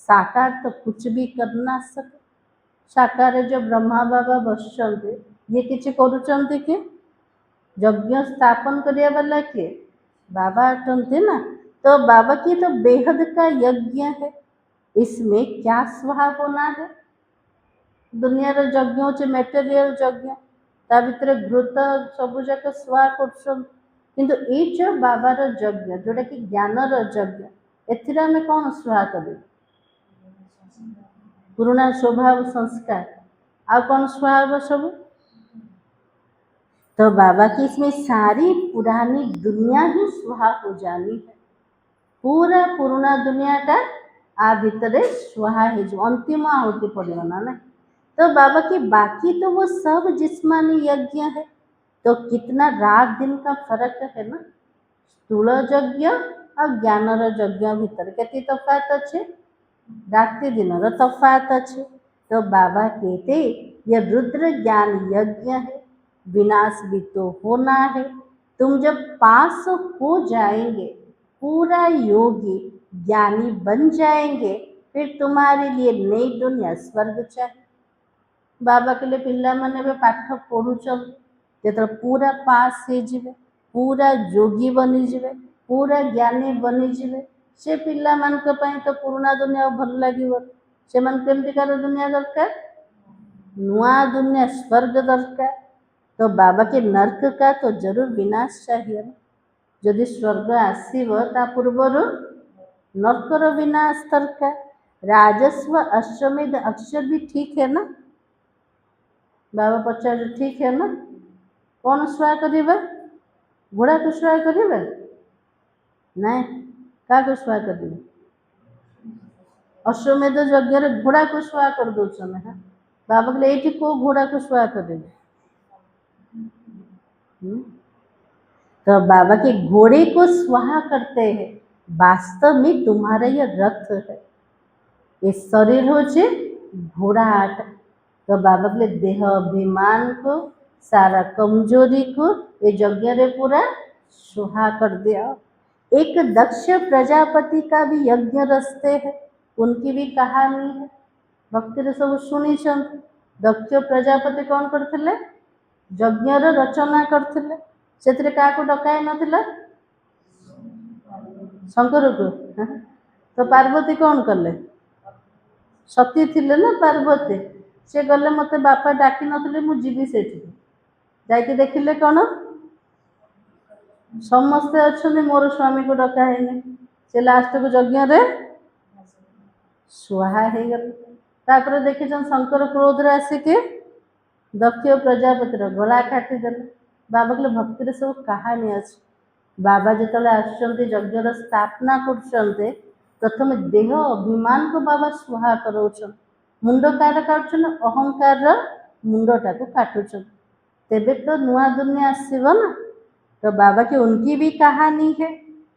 साकार तो कुछ भी कर ना सके। साकार जो ब्रह्मा बाबा बसुंटे ये किसी करुँचे कि यज्ञ स्थापन करने वाला किए बाबा अटंते ना। तो बाबा की तो बेहद का यज्ञ है, इसमें क्या स्वाहा होना है। दुनिया रो यज्ञ होचे मटेरियल यज्ञ ता भितर घृत सब जाक स्वाहा कर किंतु ये जो बाबार यज्ञ जोटा कि ज्ञानर यज्ञ एथिरे आमे कौन स्वाहा कर पुराना स्वभाव संस्कार आ कौन स्वाहा सब। तो बाबा की इसमें सारी पुरानी दुनिया ही स्वाहा हो जानी है। पूरा पुराना दुनिया का आ भितर स्वाहा है जो अंतिम आहुति पड़ेगा ना। तो बाबा की बाकी तो वो सब जिस्मानी यज्ञ है। तो कितना रात दिन का फर्क है ना, स्थूल यज्ञ और ज्ञानर यज्ञ भितर केती तफात अच्छे, रात्रि दिन तफात अच्छे। तो बाबा कहते यह रुद्र ज्ञान यज्ञ है, विनाश भी तो होना है। तुम जब पास हो जाएंगे पूरा योगी ज्ञानी बन जाएंगे फिर तुम्हारे लिए नई दुनिया स्वर्ग चाहिए। बाबा के लिए पिला माने पाठ पढ़ुचन जो पूरा पास हो जाए पूरा योगी बनी जाए पूरा ज्ञानी बनी जाए से पिला मान तो पुराना दुनिया भल लगे से केमतिकार दुनिया दरकार नुआ दुनिया स्वर्ग दरकार। तो बाबा के नर्क का तो जरूर विनाश चाहिए ना। जदि स्वर्ग आसीब ता पूर्वर नर्कर विनाश दरकार। राजस्व अश्वमेध अक्षर भी ठीक है ना। बाबा पचार ठीक है ना। कौन सुआ करिबे? घोड़ा को सुआ करिबे? नहीं, क्या को सुआ करिबे? अश्वमेध यज्ञ रे घोड़ा को सुआ कर दौन। हाँ, बाबा कहले ये को घोड़ा को सुआ करिबे? तो बाबा के घोड़े को स्वाहा करते हैं। वास्तव में तुम्हारा यह रथ है, ये शरीर हो घोड़ा आट। तो बाबा के देह अभिमान को, सारा कमजोरी को ये यज्ञ रे पूरा सुहा कर दिया। एक दक्ष प्रजापति का भी यज्ञ रचते हैं, उनकी भी कहानी है। भक्ति रे सब शुणी। दक्ष प्रजापति कौन करथिले? यज्ञ रचना करथिले। से क्या डकाई नथिला? शंकर को। तो पार्वती कौन कले? सती थिले ना पार्वती। से गले मते बापा डाकी नथिले मु जीवी सेठी। जाके देखिले कौन? समस्ते अच्छे मोर स्वामी को डका है। से लास्ट को यज्ञ रे सुहा हो गल। तापर देखी शंकर क्रोध रे आसिके दक्ष प्रजापति गला काटिदेले। बाबा कहले भक्ति रे सब कहानी अच्छे। बाबा जो आसुँच यज्ञर स्थापना कर प्रथम देह अभिमान को बाबा सुहा कराउछन। मुंड कार काटुछन? अहंकार मुंडटा को काटुछन। तेबे तो नुआ दुनिया आसीबो ना। तो बाबा की उनकी भी कहानी है।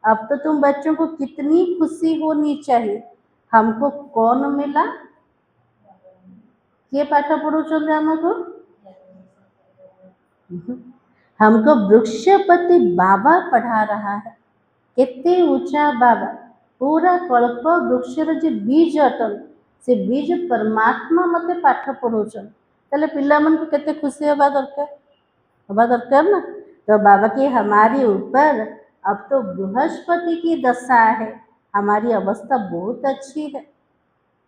अब तो तुम बच्चों को कितनी खुशी होनी चाहिए। हमको कौन मिला? किए पाठ पढ़ुछन हमको? हमको वृक्षपति बाबा पढ़ा रहा है। केते ऊंचा बाबा। पूरा कल्प वृक्षर जो बीज अटल से बीज परमात्मा मते पाठ पढ़ुछन। ताले पिला मन को केते खुशी हवा दरकार ना। तो बाबा की हमारी ऊपर अब तो बृहस्पति की दशा है। हमारी अवस्था बहुत अच्छी है।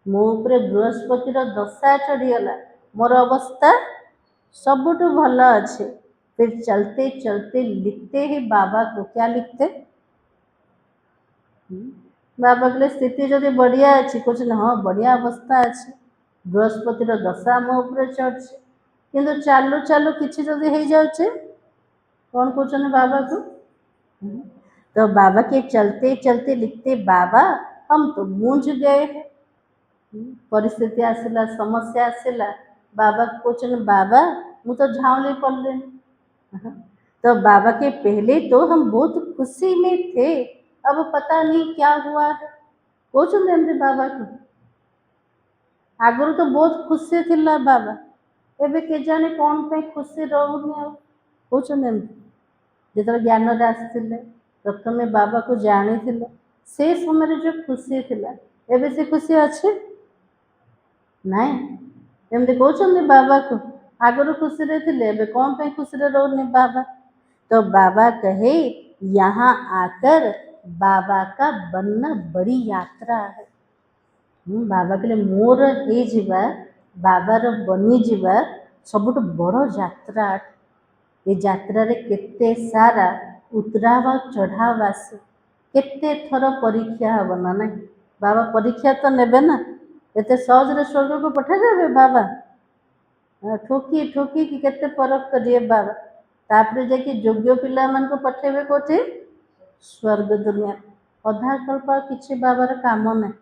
मो ऊपर बृहस्पति दशा चढ़ीगला, मोर अवस्था सबुठ भल अच्छे। फिर चलते चलते लिखते हैं बाबा को। क्या लिखते? बाबा के स्थिति जदि बढ़िया अच्छी कुछ ना। हाँ, बढ़िया अवस्था अच्छे। बृहस्पति दशा मो ऊपर चढ़ किंतु चालू चालू किसी जदि हो जाए कौन कहते बाबा को? तो बाबा के चलते चलते लिखते बाबा हम तो गूंज गए हैं। परिस्थिति आसला, समस्या आसला, बाबा कहते बाबा मु तो झाँली पड़े। तो बाबा के पहले तो हम बहुत खुशी में थे, अब पता नहीं क्या हुआ है। कहते बाबा को आगुरी तो बहुत खुशी थिला बाबा, एबे के जाने कौन पे खुशी रहूनी। कहते जो ज्ञान आसते प्रथम बाबा को जानी से समय जो खुशी थिला, एबे से खुशी अच्छे नाई। एमती कहते बाबा को आगुरी खुशी रे एबे कौन पे खुशी रहूनी बाबा। तो बाबा कहे यहाँ आकर बाबा का बनना बड़ी यात्रा है। बाबा कहले मोर हे जीवा बाबार बनी जीवा सबुठ बड़ यात्रा। ये यात्रा रे केते सारा उतरावा चढ़ावा से केते थर परीक्षा हम ना। नहीं बाबा परीक्षा तो नेबे ना। एते सहज रे स्वर्ग को पठा जाबे बाबा? ठोकी ठोकी कि केते परख करिए बाबा। तापरे जाके योग्य पिला मन को पठेबे कोठी? स्वर्ग दुनिया। अधा कल्प किसी बाबार काम ना।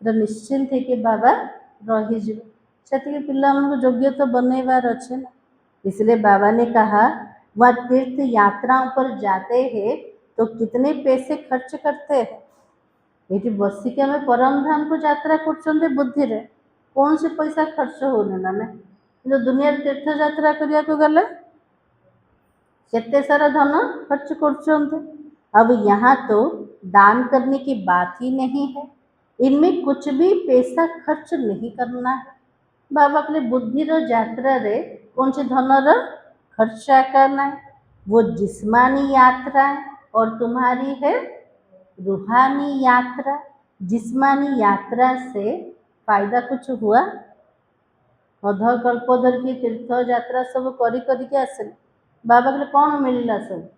निश्चिंत है कि बाबा रही जीव से पिला मन को योग्य तो बनइबार अच्छे ना। इसलिए बाबा ने कहा वह तीर्थ यात्राओं पर जाते हैं तो कितने पैसे खर्च करते हैं। ये बसिका में परम धाम को यात्रा कर बुद्धि रे कौन से पैसा खर्च होने ना। जो दुनिया तीर्थ यात्रा करिया को गले केते सारा धन खर्च कर। अब यहाँ तो दान करने की बात ही नहीं है। इनमें कुछ भी पैसा खर्च नहीं करना है। बाबा के बुद्धि रो यात्रा रे कौन से धन रो खर्चा करना है। वो जिस्मानी यात्रा और तुम्हारी है रूहानी यात्रा। जिस्मानी यात्रा से फायदा कुछ हुआ? अध कल्पधर की तीर्थ यात्रा सब करी करके आसले बाबा के कौन मिलला सब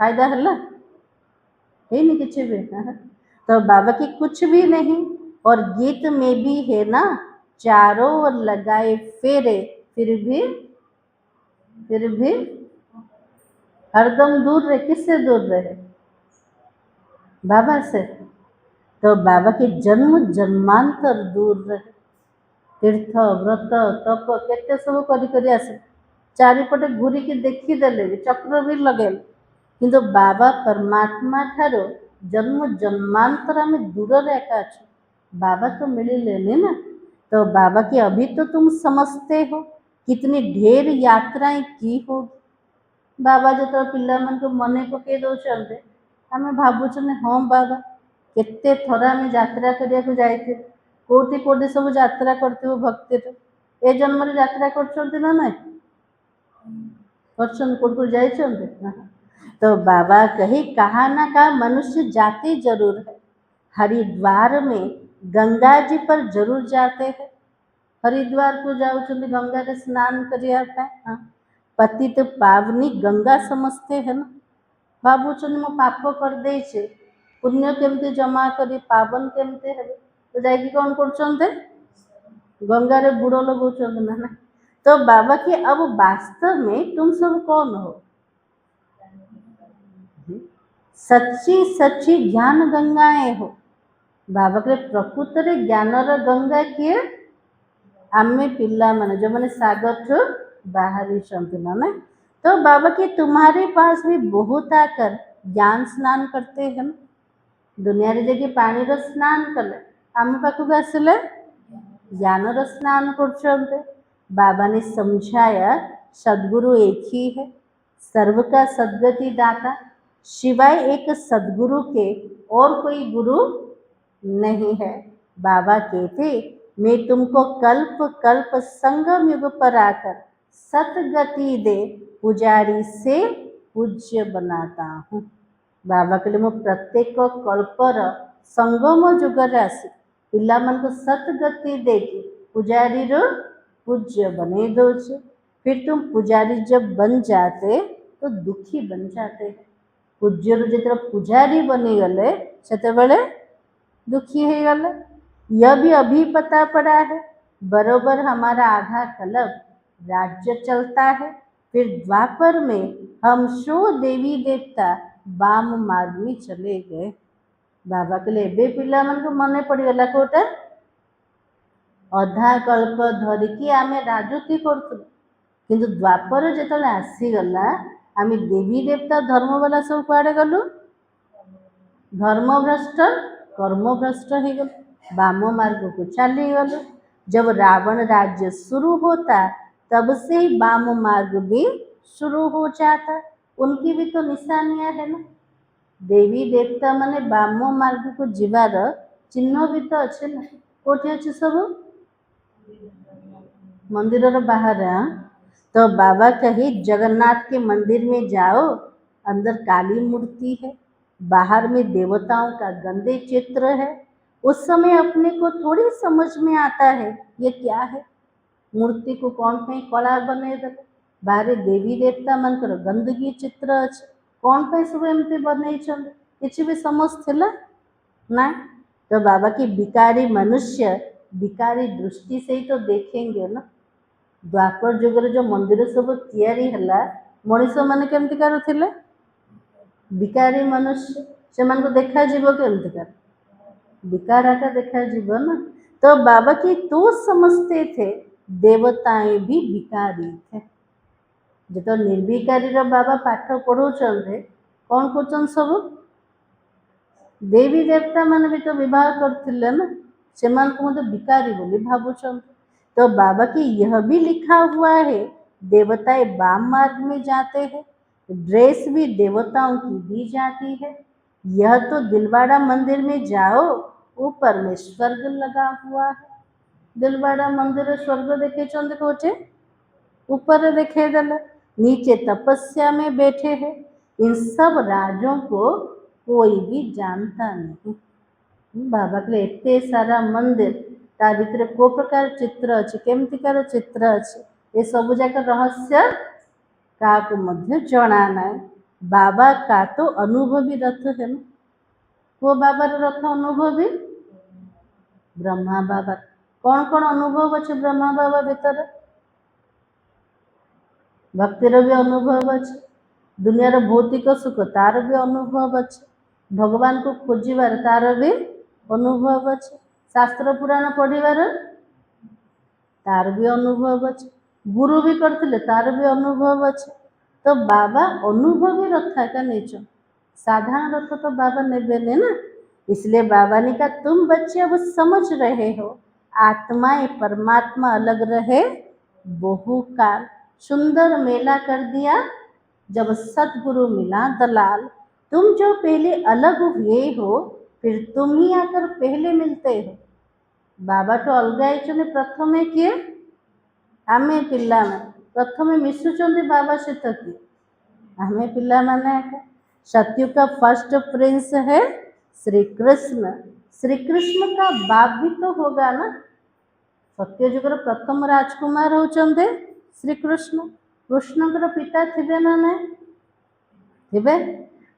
फायदा है नहीं किसी भी तो बाबा की कुछ भी नहीं। और गीत में भी है ना, चारों ओर लगाए फेरे, फिर भी हरदम दूर रहे। किससे दूर रहे? बाबा से। तो बाबा के जन्म जन्मांतर दूर रहे। तीर्थ व्रत तप केते सब करी आसे, चारिपटे घूरिकी देखीदेले भी, चक्र भी लगेले, किंतु बाबा परमात्मा ठारो जन्म जन्मांतर आम दूर एका अच्छे। बाबा तो मिलिलेनी ना। तो बाबा की अभी तो तुम समझते हो, कितनी ढेर यात्राएं की होगी। बाबा जो पिला मन को मने पकई दौरान आम भावुँ हाँ बाबा केते थर आम यात्रा करने को जाइए, कोटि कोटि सब यात्रा करते भक्ति ए जन्म यात्रा कर ना कर। तो बाबा कही कहा ना कहा मनुष्य जाते जरूर है। हरिद्वार में गंगा जी पर जरूर जाते हैं। हरिद्वार को जाओ गंगा के स्नान करिए। हाँ, पतित पावनी गंगा समझते हैं ना। भावुँ मो पाप कर दे पुण्य केमती जमा करी पावन केमती है, तो जाकि कौन कर गंगारे बुड़ लगो ना। तो बाबा की अब वास्तव में तुम सब कौन हो? सच्ची सच्ची ज्ञान गंगाएं हो। बाबा के प्रकृत ज्ञानर गंगा किए आमे पिला माने जो मैंने सागर ठू बाहरी ना। तो बाबा की तुम्हारे पास भी बहुत आकर ज्ञान स्नान करते हैं। दुनिया रे देखिए पानी रो स्नान कले आम पाखक आसिले ज्ञानर स्नान कर। बाबा ने समझाया सदगुरु एक ही है, सर्व का सदगति दाता, सिवाय एक सदगुरु के और कोई गुरु नहीं है। बाबा कहते मैं तुमको कल्प कल्प संगम युग पर आकर सतगति दे पुजारी से पूज्य बनाता हूँ। बाबा कहले मो प्रत्येक कल्पर संगम जुगरे आसी पिला मन को सतगति देकी पुजारी रो पूज्य बने दौचे। फिर तुम पुजारी जब बन जाते तो दुखी बन जाते। पूज्य जो पुजारी बनी गले से दुखी हो गले। यह भी अभी पता पड़ा है। बरोबर हमारा आधा कल्प राज्य चलता है, फिर द्वापर में हम शो देवी देवता बाम मार्ग में चले गए। बाबा के लिए पिला मन को मने पड़गला कोटा अधा कल्प धरिकी आम राजती करूँ, किंतु द्वापर जो आसीगला आम देवी देवता धर्म वाला सब कुआड़े गलु, धर्मभ्रष्ट कर्मभ्रष्ट हो गल, वाम मार्ग को चली गलु। जब रावण राज्य शुरू होता तब से ही वाम मार्ग भी शुरू हो जाता। उनकी भी तो निशानियां है ना। देवी देवता माने वाम मार्ग को जीवार चिन्ह भी तो अच्छे ना। कोठी अच्छे सब मंदिर बाहर। तो बाबा कही जगन्नाथ के मंदिर में जाओ, अंदर काली मूर्ति है, बाहर में देवताओं का गंदे चित्र है। उस समय अपने को थोड़ी समझ में आता है ये क्या है। मूर्ति को कौन पे कला बने रखे, बाहर देवी देवता मन कर गंदगी चित्र अच्छे, कौन पे सब एमती बने किसी भी समझ थिला ना। तो बाबा की बिकारी मनुष्य बिकारी दृष्टि से ही तो देखेंगे ना। द्वापर जुगर जो मंदिर सब तैयारी हला मनीष मैंने केमती करुले बिकारी मनुष्य से मान को देखा जीव केमती कर बिकाराटा देखा जीव ना। तो बाबा की तो समझते थे देवताएं भी भिकारी थे। जो निर्विकारी बाबा पाठ पढ़ाऊँ कौन कर सब देवी देवता मान भी तो विवाह करते ना, से भिकारी बोली भावुं। तो बाबा की यह भी लिखा हुआ है देवताएं वाम मार्ग में जाते हैं, ड्रेस भी देवताओं की दी जाती है। यह तो दिलवाड़ा मंदिर में जाओ, ऊपर में स्वर्ग लगा हुआ है। दिलवाड़ा मंदिर स्वर्ग देखे चंद कोटे ऊपर देखे दल, नीचे तपस्या में बैठे हैं। इन सब राजों को कोई भी जानता नहीं। बाबा के एते सारा मंदिर ता भीतर को प्रकार चित्र अच्छे केमतिकार चित्र अच्छे ये सब जाक रहस्य काकु मध्य जना नाय। बाबा का तो अनुभवी रथ है ना, वो बाबार रथ अनुभवी ब्रह्मा बाबा। कौन कौन अनुभव अच्छे ब्रह्मा बाबा भीतर? भक्तिर भी अनुभव अच्छे, दुनियार भौतिक सुख तार भी अनुभव अच्छे, भगवान को खोजिबार तार भी अनुभव अच्छे, शास्त्र पुराण पढ़िबार तार भी अनुभव अच्छे, गुरु भी करथिले तार भी अनुभव अच्छे। तो बाबा अनुभवी रथ का नीचो, साधारण रथ तो बाबा नेबे ना। इसलिए बाबा ने कहा तुम बच्चे अब समझ रहे हो, आत्मा परमात्मा अलग रहे बहुकाल। सुंदर मेला कर दिया जब सतगुरु मिला दलाल। तुम जो पहले अलग हुए हो, फिर तुम ही आकर पहले मिलते हो। बाबा तो अलग आइछने प्रथमे किए आमे पिला प्रथमे मिशुचंदी बाबा सहित किए आमे पिला माने। सत्युग का फर्स्ट प्रिंस है श्री कृष्ण। श्री कृष्ण का बाप भी तो होगा ना। सत्ययुगर प्रथम राजकुमार होचंदे श्री कृष्ण। कृष्ण पिता थिबे ना नहीं थिबे?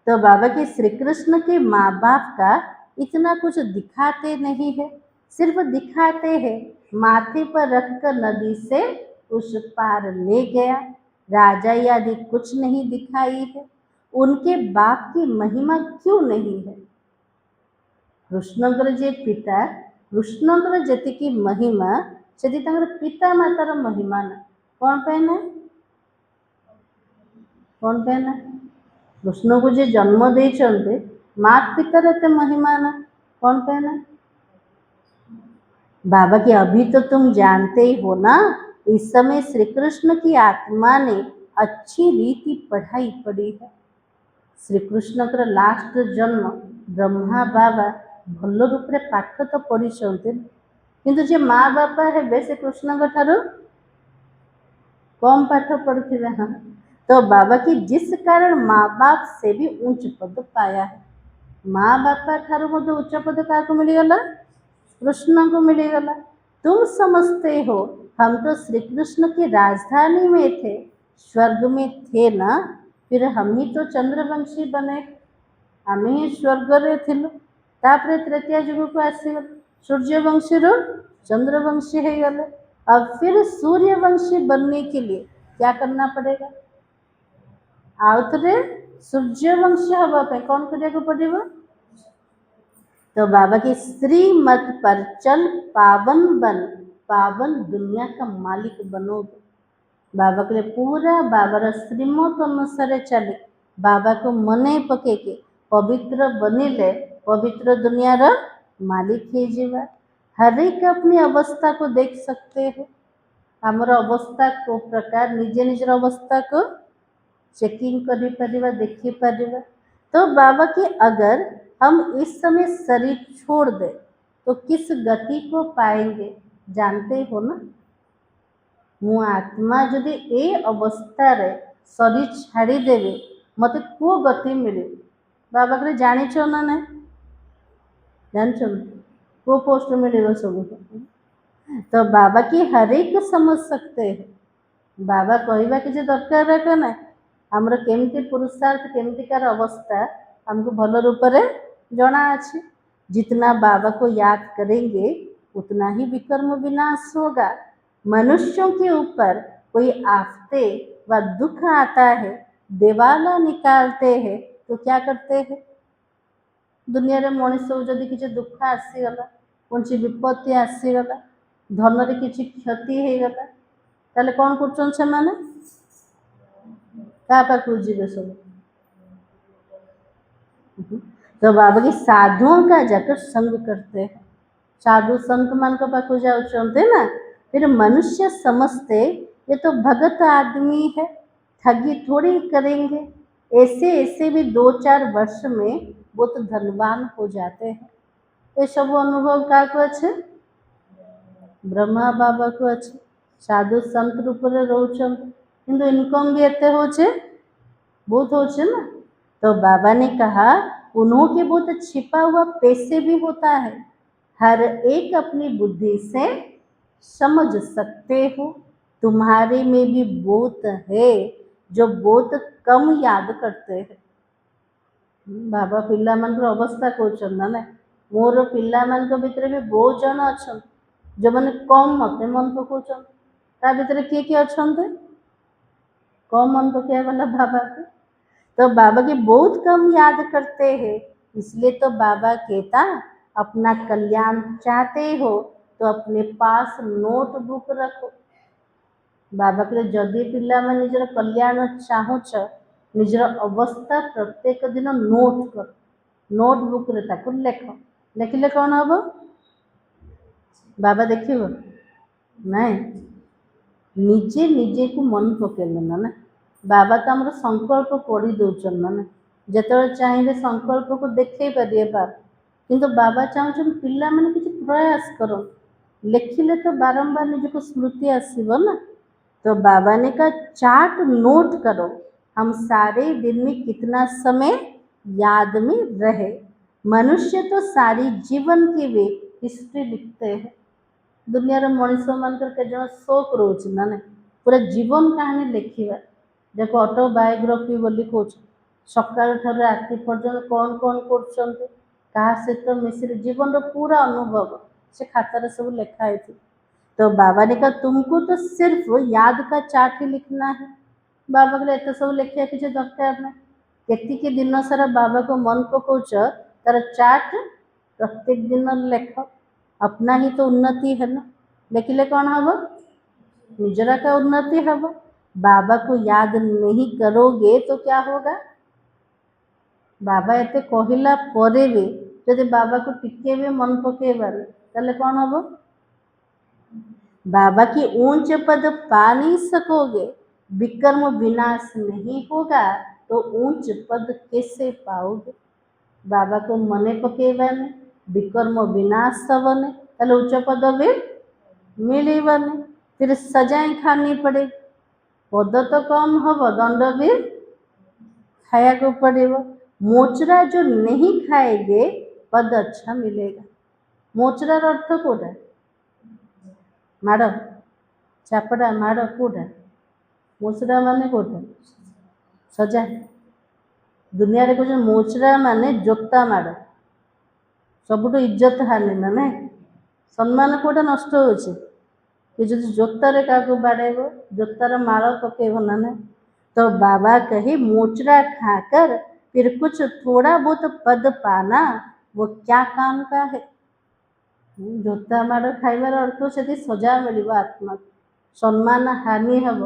तो बाबा के श्री कृष्ण के माँ बाप का इतना कुछ दिखाते नहीं है, सिर्फ दिखाते हैं माथे पर रखकर नदी से उस पार ले गया। राजा आदि कुछ नहीं दिखाई है। उनके बाप की महिमा क्यों नहीं है? कृष्णଙ୍କର जे पिता, कृष्णଙ୍କର ଯେତିକି महिमा ସେଠି ତାଙ୍କର पिता मातार महिमा ना। कौन पे ना? कौन पे ना? कृष्ण को जे जन्म देचंते मात पितार एते महिमा ना। कौन पे ना? बाबा की अभी तो तुम जानते ही हो ना, इस समय श्री कृष्ण की आत्मा ने अच्छी रीति पढ़ाई पड़ी है। श्री कृष्ण का लास्ट जन्म ब्रह्मा बाबा भल रूप पाठ तो पढ़ी, किंतु जे माँ बापा है से कृष्ण ठारू कम पाठ पढ़ते। हाँ, तो बाबा की जिस कारण माँ बाप से भी उच्च पद पाया है। माँ बापा ठारू मध्य उच्च पद क्या मिलगला? कृष्ण को मिलगला। तुम समझते हो हम तो श्री कृष्ण की राजधानी में थे, स्वर्ग में थे ना, फिर हम ही तो चंद्रवंशी बने, आम ही स्वर्ग रे थिलु। तापरे तृतीय युग को आसीगल, सूर्यवंशी रू चंद्रवंशी हो गले। अब फिर सूर्यवंशी बनने के लिए क्या करना पड़ेगा? आउथरे सूर्यवंशी हवापे कौन करिया पड़ेगा? तो बाबा की श्रीमत पर चल पावन बन, पावन दुनिया का मालिक बनोगे। बाबा के लिए पूरा बाबार श्रीमत अनुसार चले, बाबा को मने पके के पवित्र बनिले पवित्र दुनियार मालिक हो जावा। हर एक अपनी अवस्था को देख सकते हो। आमर अवस्था को प्रकार निजे निजर अवस्था को चेकिंग करी परिबा, देखी परिबा। तो बाबा की अगर हम इस समय शरीर छोड़ दे तो किस गति को पाएंगे जानते हो ना। मु आत्मा जदि ए अवस्था रे शरीर छाड़ी देवे मते को गति मिले? बाबा करे जानिछ ना नहीं? जानछ को पोस्ट मिले सब? तो बाबा की हर एक समझ सकते हैं। बाबा कहवा कि दरकार रखा ना आमर केमती पुरुषार्थ केमतिकार अवस्था हमको भल रूप से जना अच्छे। जितना बाबा को याद करेंगे उतना ही विकर्म विनाश होगा। मनुष्यों के ऊपर कोई आफते व दुख आता है, देवाला निकालते हैं तो क्या करते हैं? दुनिया रे मनीष जदि किसी दुख आसीगला, कौन सी विपत्ति आसीगला, धन रे किसी क्षति हो गला, ताले कौन कर क्या पाखु जीवे सब? तो बाबा की साधुओं का जाकर संग करते हैं। साधु संत मान को पाखु जाते ना, फिर मनुष्य समझते ये तो भगत आदमी है, ठगी थोड़ी करेंगे। ऐसे ऐसे भी 2-4 वर्ष में बहुत धनवान हो जाते हैं। ये सब अनुभव का को अच्छे ब्रह्मा बाबा को अच्छे साधु संत रूप में रोचन, किंतु इनकम भी एते होचे बहुत होचे ना। तो बाबा ने कहा उन्हों के बहुत छिपा हुआ पैसे भी होता है, हर एक अपनी बुद्धि से समझ सकते हो। तुम्हारे में भी बहुत है, जो बहुत कम याद करते हैं। बाबा ପିଲାମାନଙ୍କର ଅବସ୍ଥା କହୁଛନ୍ତି ନା ନାଇଁ, ମୋର ପିଲାମାନଙ୍କ ଭିତରେ ବି ବହୁତ ଜଣ ଅଛନ୍ତି ଯେଉଁମାନେ କମ୍ ମୋତେ ମନେ ପକାଉଛନ୍ତି। ତା ଭିତରେ କିଏ କିଏ ଅଛନ୍ତି? कौन मन तो क्या वाला बाबा को, तो बाबा की बहुत कम याद करते हैं। इसलिए तो बाबा कहता, अपना कल्याण चाहते हो तो अपने पास नोटबुक रखो। बाबा कहले जदि पिलाମାନେ ନିଜର କଲ୍ୟାଣ ଚାହୁଁଛ, ନିଜର ଅବସ୍ଥା ପ୍ରତ୍ୟେକ ଦିନ ନୋଟ୍ କର, ନୋଟବୁକ୍ରେ ତାକୁ ଲେଖ। ଲେଖିଲେ କ'ଣ ହବ? ବାବା ଦେଖିବ? ନାଇଁ, ନିଜେ ନିଜକୁ ମନେ ପକେଇଲେ ନା ବାବା ତ ଆମର ସଂକଳ୍ପ ପଢ଼ି ଦେଉଛନ୍ତି ନା, ଯେତେବେଳେ ଚାହିଁଲେ ସଂକଳ୍ପକୁ ଦେଖେଇ ପାରିବେ ବାବା। କିନ୍ତୁ ବାବା ଚାହୁଁଛନ୍ତି ପିଲାମାନେ କିଛି ପ୍ରୟାସ କରନ୍ତୁ, ଲେଖିଲେ ତ ବାରମ୍ବାର ନିଜକୁ ସ୍ମୃତି ଆସିବ ନା। तो बाबा ने कहा चार्ट नोट करो, हम सारे दिन में कितना समय याद में रहे। मनुष्य तो सारी जीवन की वे हिस्ट्री लिखते हैं। दुनियार मनीष मानकर के जन शौक रोचे ना पूरा जीवन कहानी लिखा, देखो ऑटोबायोग्राफी बोली कौन, सकाल ठार राति पर्यंत कौन कौन कर सहित मिश्र जीवन पूरा अनुभव से खातार सब लिखाई थी। तो बाबा ने कहा तुमको तो सिर्फ याद का चार्ट ही लिखना है। बाबा कहले एत सब लिखा किसी दरकार ना, केतिकी दिन सारा बाबा को मन पकाउच तार चार्ट प्रत्येक दिन लेख, अपना ही तो उन्नति है ना। लिखिले कौन हम? निजरा का उन्नति हम। बाबा को याद नहीं करोगे तो क्या होगा? बाबा एते कहला परे भी जदि बाबा को टिके भी मन पकेबार ताले कौन हम? बाबा की ऊंच पद पा नहीं सकोगे, विक्रम विनाश नहीं होगा तो ऊंच पद कैसे पाओगे? बाबा को मने पकेबाने, विक्रम विनाश हबने, ताले उच्च पद भी मिलबने, फिर सजाएं खानी पड़े, पद तो कम हम, दंड भी खाया को पड़ेगा। मोचरा जो नहीं खाएंगे पद अच्छा मिलेगा। मोचरार अर्थ कोटा? माड़, चापड़ा माड़ कोटा? मोचरा माने कोटा? सजा। दुनिया रे कहते मोचरा माने जोता माड़, सबुठ इज्जत हानि ना ना, सम्मान कोटा नष्ट होचे कि जो जोतारे काको बाड़ेबो, जोतार माड़ पकेब ना ना। तो बाबा कहे मोचरा खाकर फिर कुछ थोड़ा बहुत पद पाना वो क्या काम का है? जोता माड़ खाइबार अर्थ से सजा मिल आत्मा, सम्मान हानि हम,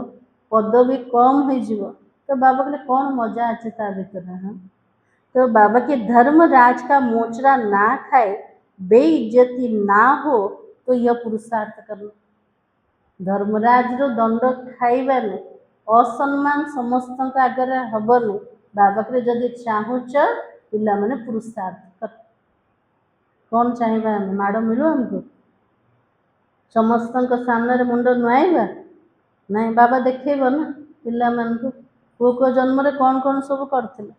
पद भी कम हो। तो बाबा कहले कौन मजा अच्छे ता भीतर? हाँ, तो बाबा के धर्मराज का मोचरा ना खाए, बेइज्जती ना हो तो यह पुरुषार्थ करना। धर्मराज रो दंड खाइबाने असम्मान समस्त आगे हबनी। बाबा कहले जदि चाहूच पिला माने पुरुषार्थ कर। कौन चाहिए माड़ मिलू आमको? समस्त सामने मुंड नुआइबा नहीं, बाबा देखेब ना पिला मानू को जन्म रे कौन कौन सब करथिले,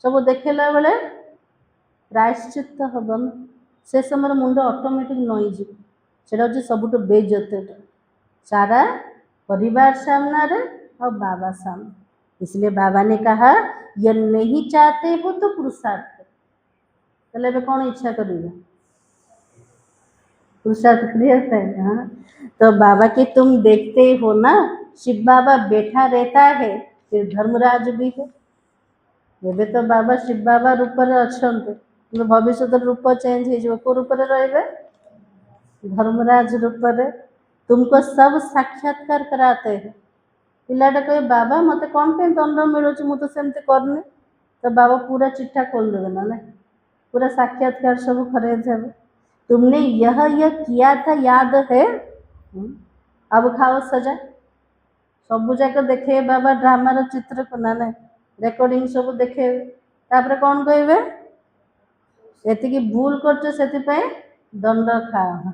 सब देखला बेले प्रायश्चित हम ना, से समय मुंड ऑटोमेटिक नईजी। सेटा हूँ सबुठ बेइज्जत सारा परिवार सामने और बाबा सामने। इसलिए बाबा ने कहा यह नहीं चाहते हो तो पुरुषार्थ कर। तो कौन इच्छा करेगा? पुरुषार्थ करता है। हाँ, तो बाबा के तुम देखते हो ना, शिव बाबा बैठा रहता है, फिर धर्मराज भी है। एबे तो बाबा शिव बाबा रूप अच्छा, भविष्य रूप चेंज हो रूप रे धर्मराज रूप रे तुमको सब साक्षात्कार कराते हैं। पिलाटा कहे बाबा मत कौन पे दंड मिलूँ, मुझे सेमती करनी। तो बाबा पूरा चिट्ठा खोल देवे ना, पूरा साक्षात्कार सब करे थे। तुमने यह किया था याद है, अब खाओ सजा। सब जाक देखे बाबा ड्रामार चित्र को ना रेकर्डिंग सब देखे, तापर कौन कहे एति भूल कर से दंड खाओ।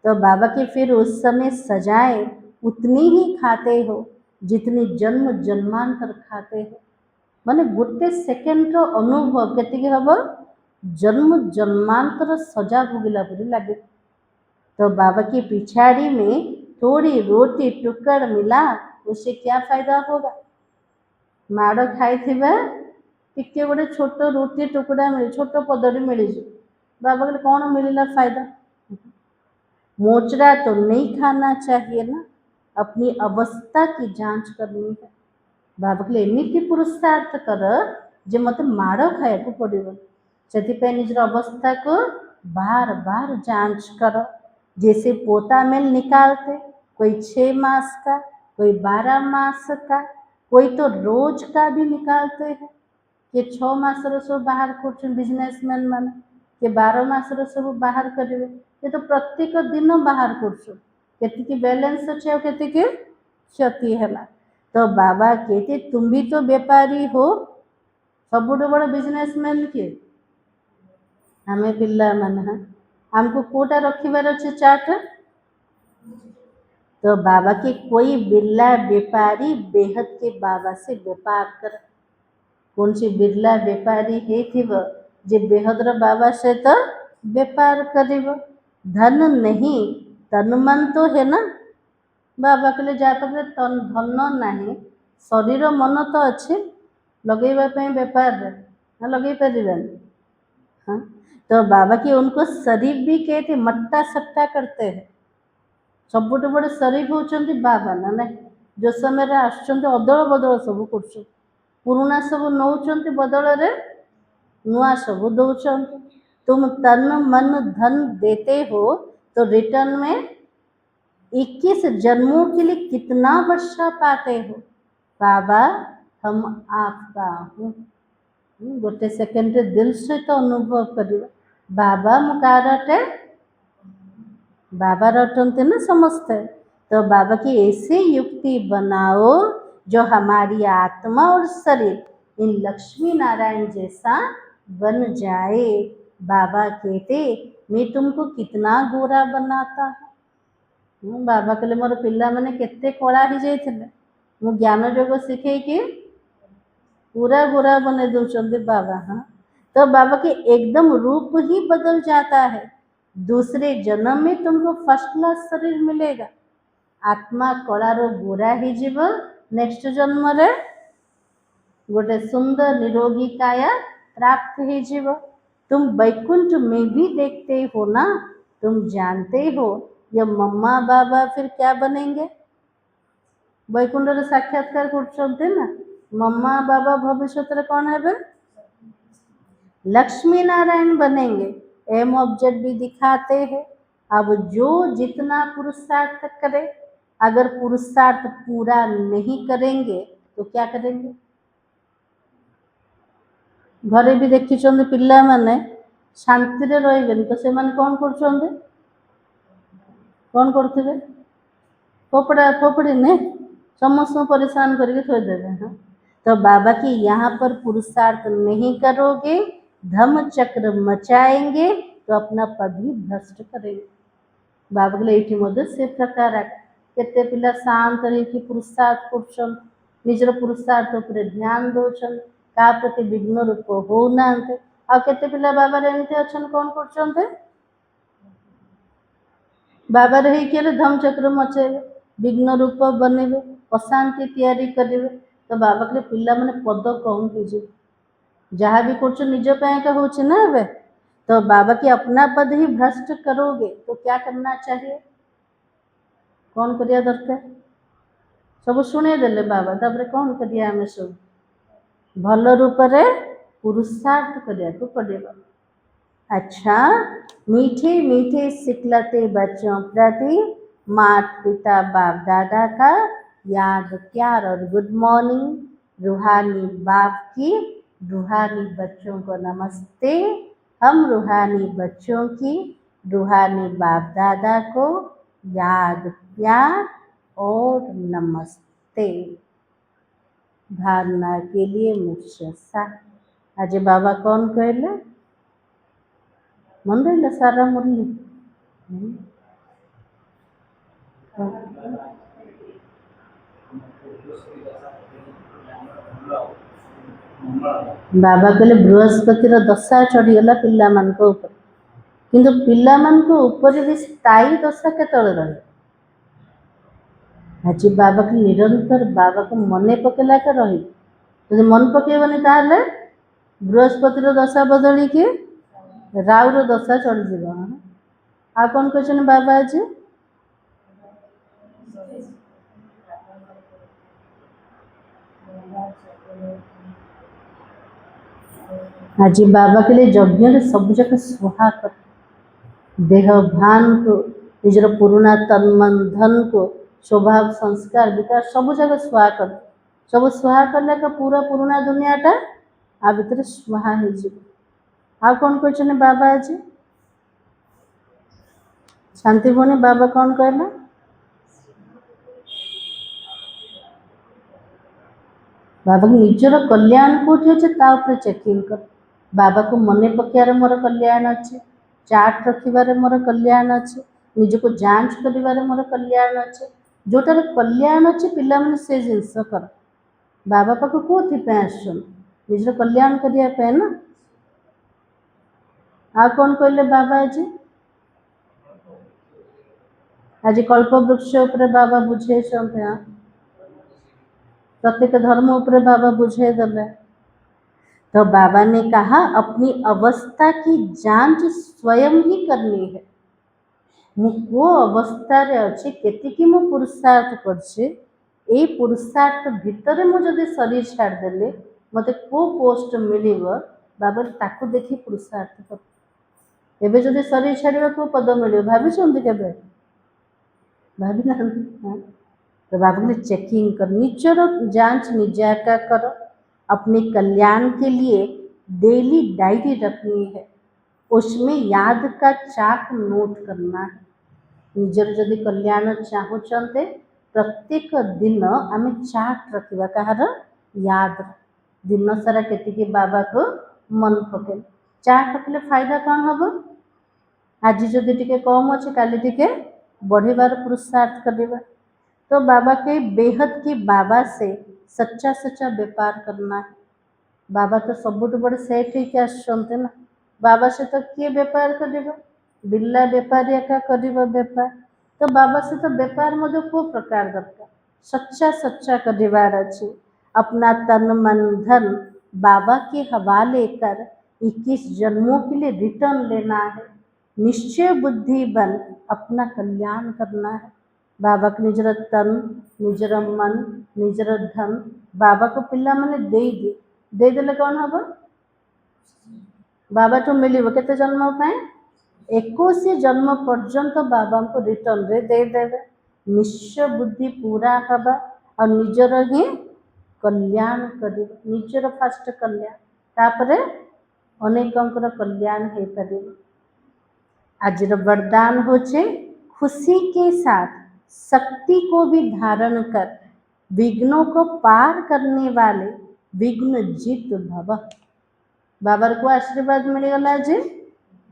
तो बाबा के फिर उस समय सजाए उतनी ही खाते हो जितनी जन्म जन्मांतर खाते हो। माने गोटे सेकेंड अनुभव केतिकी हम, जन्म जन्मांतर सजा भोगला परी लगे। तो बाबा की पिछाड़ी में थोड़ी रोटी टुकड़ मिला, उससे क्या फायदा होगा? ମାଡ଼ ଖାଇଥିବା ଟିକେ ଗୋଟେ ଛୋଟ ରୁଟି ଟୁକୁଡ଼ା ମିଳି ଛୋଟ ପଦଟି ମିଳିଛି, ବାବା କହିଲେ କ'ଣ ମିଳିଲା ଫାଇଦା? मोचरा तो नहीं खाना चाहिए ना, अपनी अवस्था की जांच करनी है। बाबा कहले एमिति पुरुषार्थ कर जे मत माड़ खाया पड़ो, से निजर अवस्था को बार बार जांच कर। जैसे पोता मेल निकालते, कोई 6 मास का, कोई 12 मास का, कोई तो रोज का भी निकालते हैं कि 6 मास सब बाहर कर बिजनेसमैन मान कि 12 मास सब बाहर करेंगे, ये तो प्रत्येक दिन बाहर करती बैलेंस अच्छे और केती क्षति है। तो बाबा कहते तुम भी तो व्यापारी हो, सबुठ बड़ बिजनेसमैन किए आमे पिला मान हाँ हमको कोटा रखिबार अच्छे चार्ट। तो बाबा के कोई बिरला व्यापारी बेहद के बाबा से व्यापार कर, कौन सी बिरला व्यापारी है थी वो जे बेहदर बाबा से तो व्यापार करिब। धन नहीं तन मन तो है ना, बाबा कहले जहाँ पाखे तन धन नहीं शरीर मन तो अच्छे लगेवाई बेपार ना लगे पारिबानी। हाँ तो बाबा की उनको शरीफ भी कहते मट्टा सट्टा करते हैं। सबुठ बड़े शरीफ होचंती बाबा ना ना, जो समय आसुचंती अदल बदल सब कर पुराना सब नौचंती बदल रे नुआ सब दौचंती। तुम तन मन धन देते हो तो रिटर्न में 21 जन्मों के लिए कितना वर्षा पाते हो। बाबा हम आपका हूँ, गोटे सेकेंड दिल से तो अनुभव कर बाबा मुकारटे बाबा रटनते ना समझते। तो बाबा की ऐसी युक्ति बनाओ जो हमारी आत्मा और शरीर इन लक्ष्मी नारायण जैसा बन जाए। बाबा कहते मैं तुमको कितना गोरा बनाता हूँ। बाबा कहले मोर पिला माने केते कला ही जाइथिले, मु ज्ञान योग शिखे कि पूरा गोरा बने दौरान बाबा। हाँ तो बाबा के एकदम रूप ही बदल जाता है। दूसरे जन्म में तुमको फर्स्ट क्लास शरीर मिलेगा, आत्मा कलार गोरा ही जीव, नेक्स्ट जन्म रे गोटे सुंदर निरोगी काया प्राप्त ही जीव। तुम वैकुंठ में भी देखते हो ना, तुम जानते हो ये मम्मा बाबा फिर क्या बनेंगे। वैकुंठ साक्षात्कार करते ना, मम्मा बाबा भविष्य कौन है, लक्ष्मी नारायण बनेंगे। एम ऑब्जेक्ट भी दिखाते हैं। अब जो जितना पुरुषार्थ करे, अगर पुरुषार्थ पूरा नहीं करेंगे तो क्या करेंगे। घरे भी देखी पिला माने शांति रे रहिबेन तो से माने कौन करछोंदे, कौन करथिबे फोपड़ा फोपड़ी ने समस्त परेशान करके थोड़ देवे। हाँ तो बाबा की यहाँ पर पुरुषार्थ नहीं करोगे, धम्म चक्र मचाएंगे तो अपना पद ही भ्रष्ट करेंगे। बाबा बोले ये से प्रकार केते पिला शांत रही पुरुषार्थ कर निजर पुरुषार्थ उपर ध्यान दौन का प्रति विघ्न रूप होना आ केते पिला बाबा एमती अच्छा कौन कर बाबा रही धम चक्र मचेबे, विघ्न रूप बनेबे, अशांति तैयारी करेंगे। तो बाबा कहले पिला माने पद कहूँ कीजिए जहाँ भी कुछ निज का हो ना। तो बाबा की अपना पद ही भ्रष्ट करोगे तो क्या करना चाहिए, कौन करिया दरकार सब शुणे देले बाबा। तापर कौन करिया आम सब भल रूप रे पुरुषार्थ करिया को पड़ेगा। अच्छा मीठे मीठे सिखलाते बच्चों प्रति माता पिता बाप दादा का याद प्यार और गुड मॉर्निंग। रूहानी बाप की रूहानी बच्चों को नमस्ते। हम रूहानी बच्चों की रूहानी बाप दादा को याद प्यार और नमस्ते। धारणा के लिए मुख्य सा आज बाबा कौन कहले मन रही सारा मुरली। बाबा कहले बृहस्पतिर दशा चढ़ीगला पिला मान ऊपर, किंतु पिला मान ऊपर भी स्थायी दशा केतले रहे। आज बाबा को निरंतर बाबा को मने पकेला के रही ଯଦି ମନେ ପକେଇବନି ତାହେଲେ ବୃହସ୍ପତିର ଦଶା ବଦଳିକି ରାହୁର ଦଶା ଚଳିଯିବ। ଆଉ କ'ଣ କହିଛନ୍ତି ବାବା ଆଜି? ଆଜି ବାବା କହିଲେ ଯଜ୍ଞରେ ସବୁଯାକ ସୁହା କର, ଦେହ ଭାନକୁ, ନିଜର ପୁରୁଣା ତନ ମନ ଧନକୁ, ସ୍ୱଭାବ ସଂସ୍କାର ବିକାଶ ସବୁଯାକ ସୁହା କର। ସବୁ ସୁହା କଲେ ଏକ ପୁରା ପୁରୁଣା ଦୁନିଆଟା ଆ ଭିତରେ ସୁହା ହେଇଯିବ। ଆଉ କ'ଣ କହିଛନ୍ତି ବାବା ଆଜି? ଶାନ୍ତି ଭଉଣୀ ବାବା କ'ଣ କହିଲା? ବାବାକୁ ନିଜର କଲ୍ୟାଣ କେଉଁଠି ଅଛି ତା ଉପରେ ଚେକିଂ କର। ବାବାକୁ ମନେ ପକେଇବାରେ ମୋର କଲ୍ୟାଣ ଅଛି, ଚାର୍ଟ ରଖିବାରେ ମୋର କଲ୍ୟାଣ ଅଛି, ନିଜକୁ ଯାଞ୍ଚ କରିବାରେ ମୋର କଲ୍ୟାଣ ଅଛି। ଯେଉଁଟାରେ କଲ୍ୟାଣ ଅଛି ପିଲାମାନେ ସେ ଜିନିଷ କର। ବାବା ପାଖକୁ କେଉଁଥିପାଇଁ ଆସୁଛନ୍ତି? ନିଜର କଲ୍ୟାଣ କରିବା ପାଇଁ ନା। ଆଉ କ'ଣ କହିଲେ ବାବା ଆଜି? ଆଜି କଳ୍ପବୃକ୍ଷ ଉପରେ ବାବା ବୁଝେଇଛନ୍ତି। प्रत्येक धर्म ऊपर बाबा बुझे देवे। तो बाबा ने कहा अपनी अवस्था की जांच स्वयं ही करनी है। मु को अवस्था रे अच्छी केतिकी मु पुरुषार्थ करछे, ए पुरुषार्थ भितर मु जदि शरीर छाड़ देले मते को पोस्ट मिलिबो बाबा ताकू देखि पुरुषार्थ कर। एबे जदि शरीर छाड़िबा को पद मिलिबो भाबिछन्ति केबे? भाबी नाहंति। तो बाबा ने चेकिंग कर, निजर जांच निजा का करो। अपने कल्याण के लिए डेली डायरी रखनी है, उसमें याद का चार्ट नोट करना है। निजर जदि कल्याण चाहूचंते प्रत्येक दिन आम चार्ट रखा कहार याद दिन सारा केतिकी बाबा को मन पके चार्ट रखले फायदा कौन हम? आज जदि टिके कम अच्छे काली टिके बढ़िबार पुरुषार्थ करवा। तो बाबा के बेहद की बाबा से सच्चा सच्चा व्यापार करना है। बाबा तो सबुठ बड़े सेठ ही आसते ना, बाबा से तो किए व्यापार कर बिल्ला व्यापारी एका कर व्यापार। तो बाबा से तो व्यापार मध्य को प्रकार दरकार सच्चा सच्चा करार अच्छे। अपना तन मन धन बाबा के हवाले कर 21 जन्मों के लिए रिटर्न लेना है। निश्चय बुद्धि बन अपना कल्याण करना है। बाबा को निजर तन निजर मन निजर धन बाबा को पिला माने दे देले कौन हम? बाबा तो मिल के जन्म 21 जन्म पर्यंत बाबा को रिटर्न रे दे देवे। निश्चय बुद्धि पूरा हवा और निजर ही कल्याण कर, निजर फास्ट कल्याण तापरे अनेकंकर कल्याण हो पार। आज वरदान होचे खुशी के साथ शक्ति को भी धारण कर विघ्नों को पार करने वाले विघ्न जीत भव। बाबर को आशीर्वाद मिलगला जे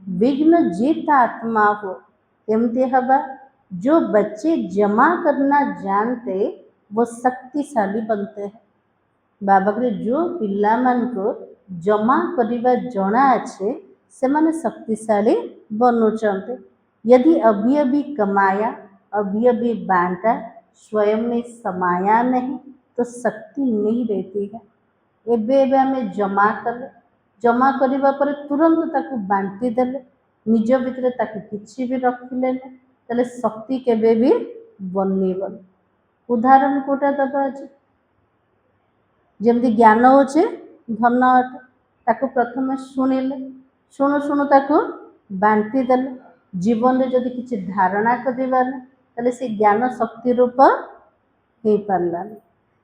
विघ्न जीत आत्मा हो केमती हवा। जो बच्चे जमा करना जानते वो शक्तिशाली बनते हैं। बाबा के जो पिला मान को जमा करिबा जना अच्छे से माने शक्तिशाली बनुचंते। यदि अभी अभी कमाया अभी अभी बांटा स्वयं में समाया नहीं तो शक्ति नहीं रहती है। एबे एबे हमें जमा कले जमा करबा पर तुरंत ताकू बांटी देले निज भितर ताकू किछि भी रखिले तले शक्ति केबे भी बनिबन। उदाहरण कोटा दबा अछि जेमती ज्ञान होचे धन अटे ताकू प्रथम शुणिले शुणु शुणु ताकू बांटी देले जीवन रे जदि किछि धारणा करिबार तले से ज्ञान शक्ति रूप हो पारला।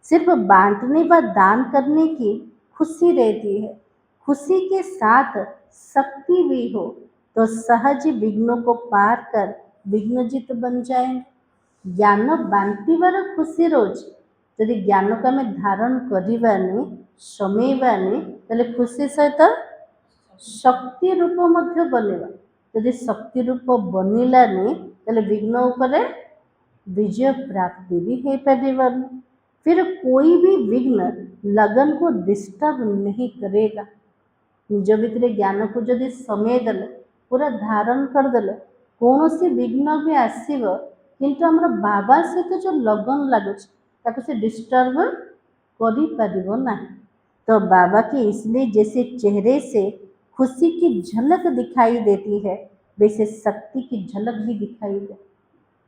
सिर्फ बांटने व दान करने की खुशी रहती है। खुशी के साथ शक्ति भी हो तो सहज विघ्नों को पार कर विघ्नजित बन जाएंगे। ज्ञान बांटिबार खुशी रोज यदि ज्ञान को आम धारण करवानी समयबानी तले खुशी सहित शक्ति रूप मध्य बनवा। यदि शक्ति रूप बनलानी तले विघ्न उपरे विजय प्राप्ति भी हो पार। फिर कोई भी विघ्न लगन को डिस्टर्ब नहीं करेगा। निज भितर ज्ञान को जदि समय देले पूरा धारण करदे कौन सी विघ्न भी आसब किंतु आमर बाबा सहित जो लगन लगुच ताको से डिस्टर्ब करि परिबो नाही। तो बाबा के इसलिए जैसे चेहरे से खुशी की झलक दिखाई देती है, वैसे शक्ति की झलक भी दिखाई दे।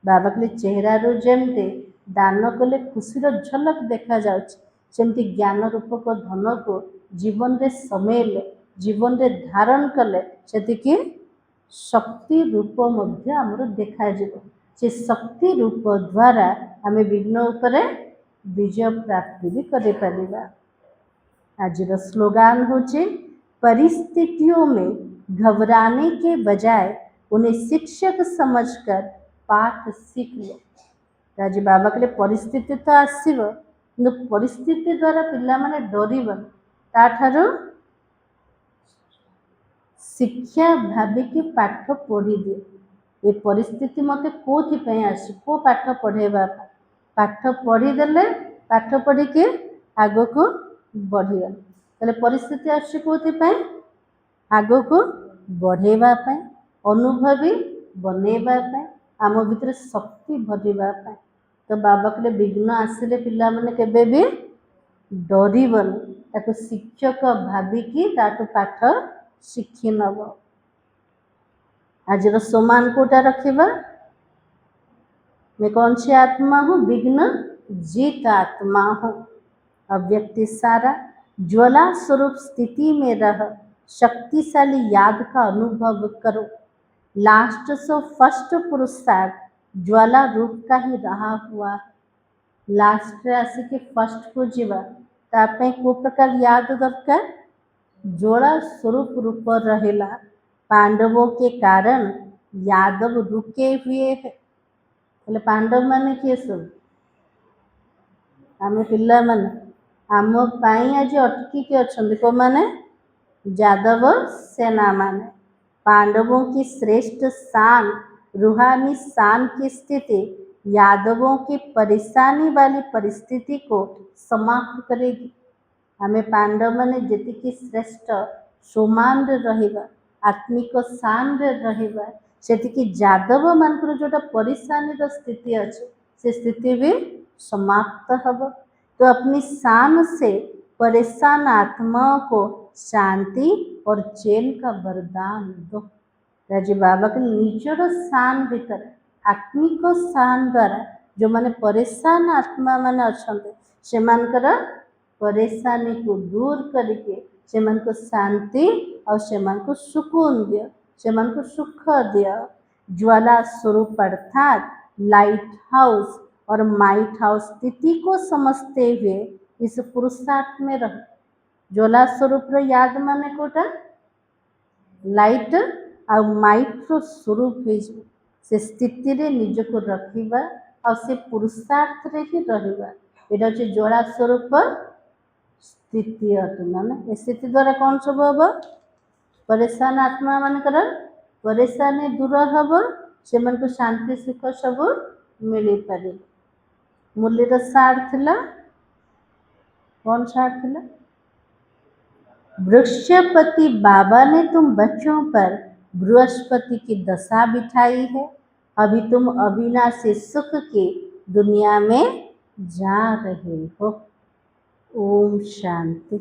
बाबा के चेहरारू जेमती दान कले खुशीर झलक देखा जाउछि, सेमती ज्ञान रूपक धन को जीवन रे समेले, जीवन रे धारण कले सेतिकी शक्ति रूप मध्य आमर देखा जिवो। से शक्ति रूप द्वारा आम विघ्न उपरे विजय प्राप्ति भी करि परिबा। आज स्लोगान होचे, परिस्थितियों में घबराने के बजाय उन्हें शिक्षक समझकर पाठ सीख लो। आज बाबा के परिस्थिति तो आसव, कि परिस्थिति द्वारा पिला माने डरबन, ताठारु शिक्षा भाविकी पाठ पढ़ी दिए। ये परिस्थिति मत कौन आस को पाठ पढ़ेवा, पाठ पढ़ीदे पाठ पढ़ी के आग को बढ़िया। तेल परिस्थिति आसपाई आग को बढ़ेवाई, अनुभवी बनवाई, आम भीतर शक्ति भरवाई। तो बाबा के विघ्न आसिले पिला माने केबे भी डरबन, ताको शिक्षक भाविकी ताठू पाठ शिखी नब। आज सोमान कोटा रखिबा, मैं कौन सी आत्मा हूँ? विघ्न जीत आत्मा हूँ। अव्यक्ति सारा ज्वाला स्वरूप स्थिति में रह शक्तिशाली याद का अनुभव करो। लास्ट सो फर्स्ट पुरुषार्थ ज्वाला रूप का ही रहा हुआ। लास्ट आसिक फर्स्ट को जीवा तापे को प्रकार याद दरकार, ज्वाला स्वरूप रूप रहेला। पांडवों के कारण यादव रुके हुए है। बोले पांडव माने किए सब? आम पिला माने आम पाई आज अटकी के अच्छे को माने यादव सेना माने। पांडवों की श्रेष्ठ शान रूहानी शान की स्थिति यादवों की परेशानी वाली परिस्थिति को समाप्त करेगी। आम पांडव माने जेतिकी श्रेष्ठ सोमान रहिबा, आत्मिक शान रहिबा, सेतिकी यादव मानकर जोटा परेशानी स्थिति अच्छे से स्थिति भी समाप्त हब। तो अपनी शान से परेशान आत्माओं को शांति और चैन का वरदान दो। राजी बाबा के निजर शान भीतर आत्मिक शान द्वारा जो माने परेशान आत्मा माने अच्छे से परेशानी को दूर करके से शांति और से सुकून दिया, से सुख दिया। ज्वाला स्वरूप अर्थात लाइट हाउस और माइट हाउस स्थिति को समझते हुए इस पुरुषार्थ में रहो। ज्वाला स्वरूप याद माने कोटा लाइट और माइट स्वरूप से स्थिति रे निज को रखिबा और से पुरुषार्थ रे ही रहिबा। एटा होचे ज्वाला स्वरूप स्थिति अटे। माने स्थिति द्वारा कौन सब हम? परेशान आत्मा मानकर परेशानी दूर हम, से शांति सुख सब मिल पार। मुरलीर सार थिला कौन सार थिला? वृक्षपति बाबा ने तुम बच्चों पर बृहस्पति की दशा बिठाई है। अभी तुम अविनाशी सुख की दुनिया में जा रहे हो। ओम शांति।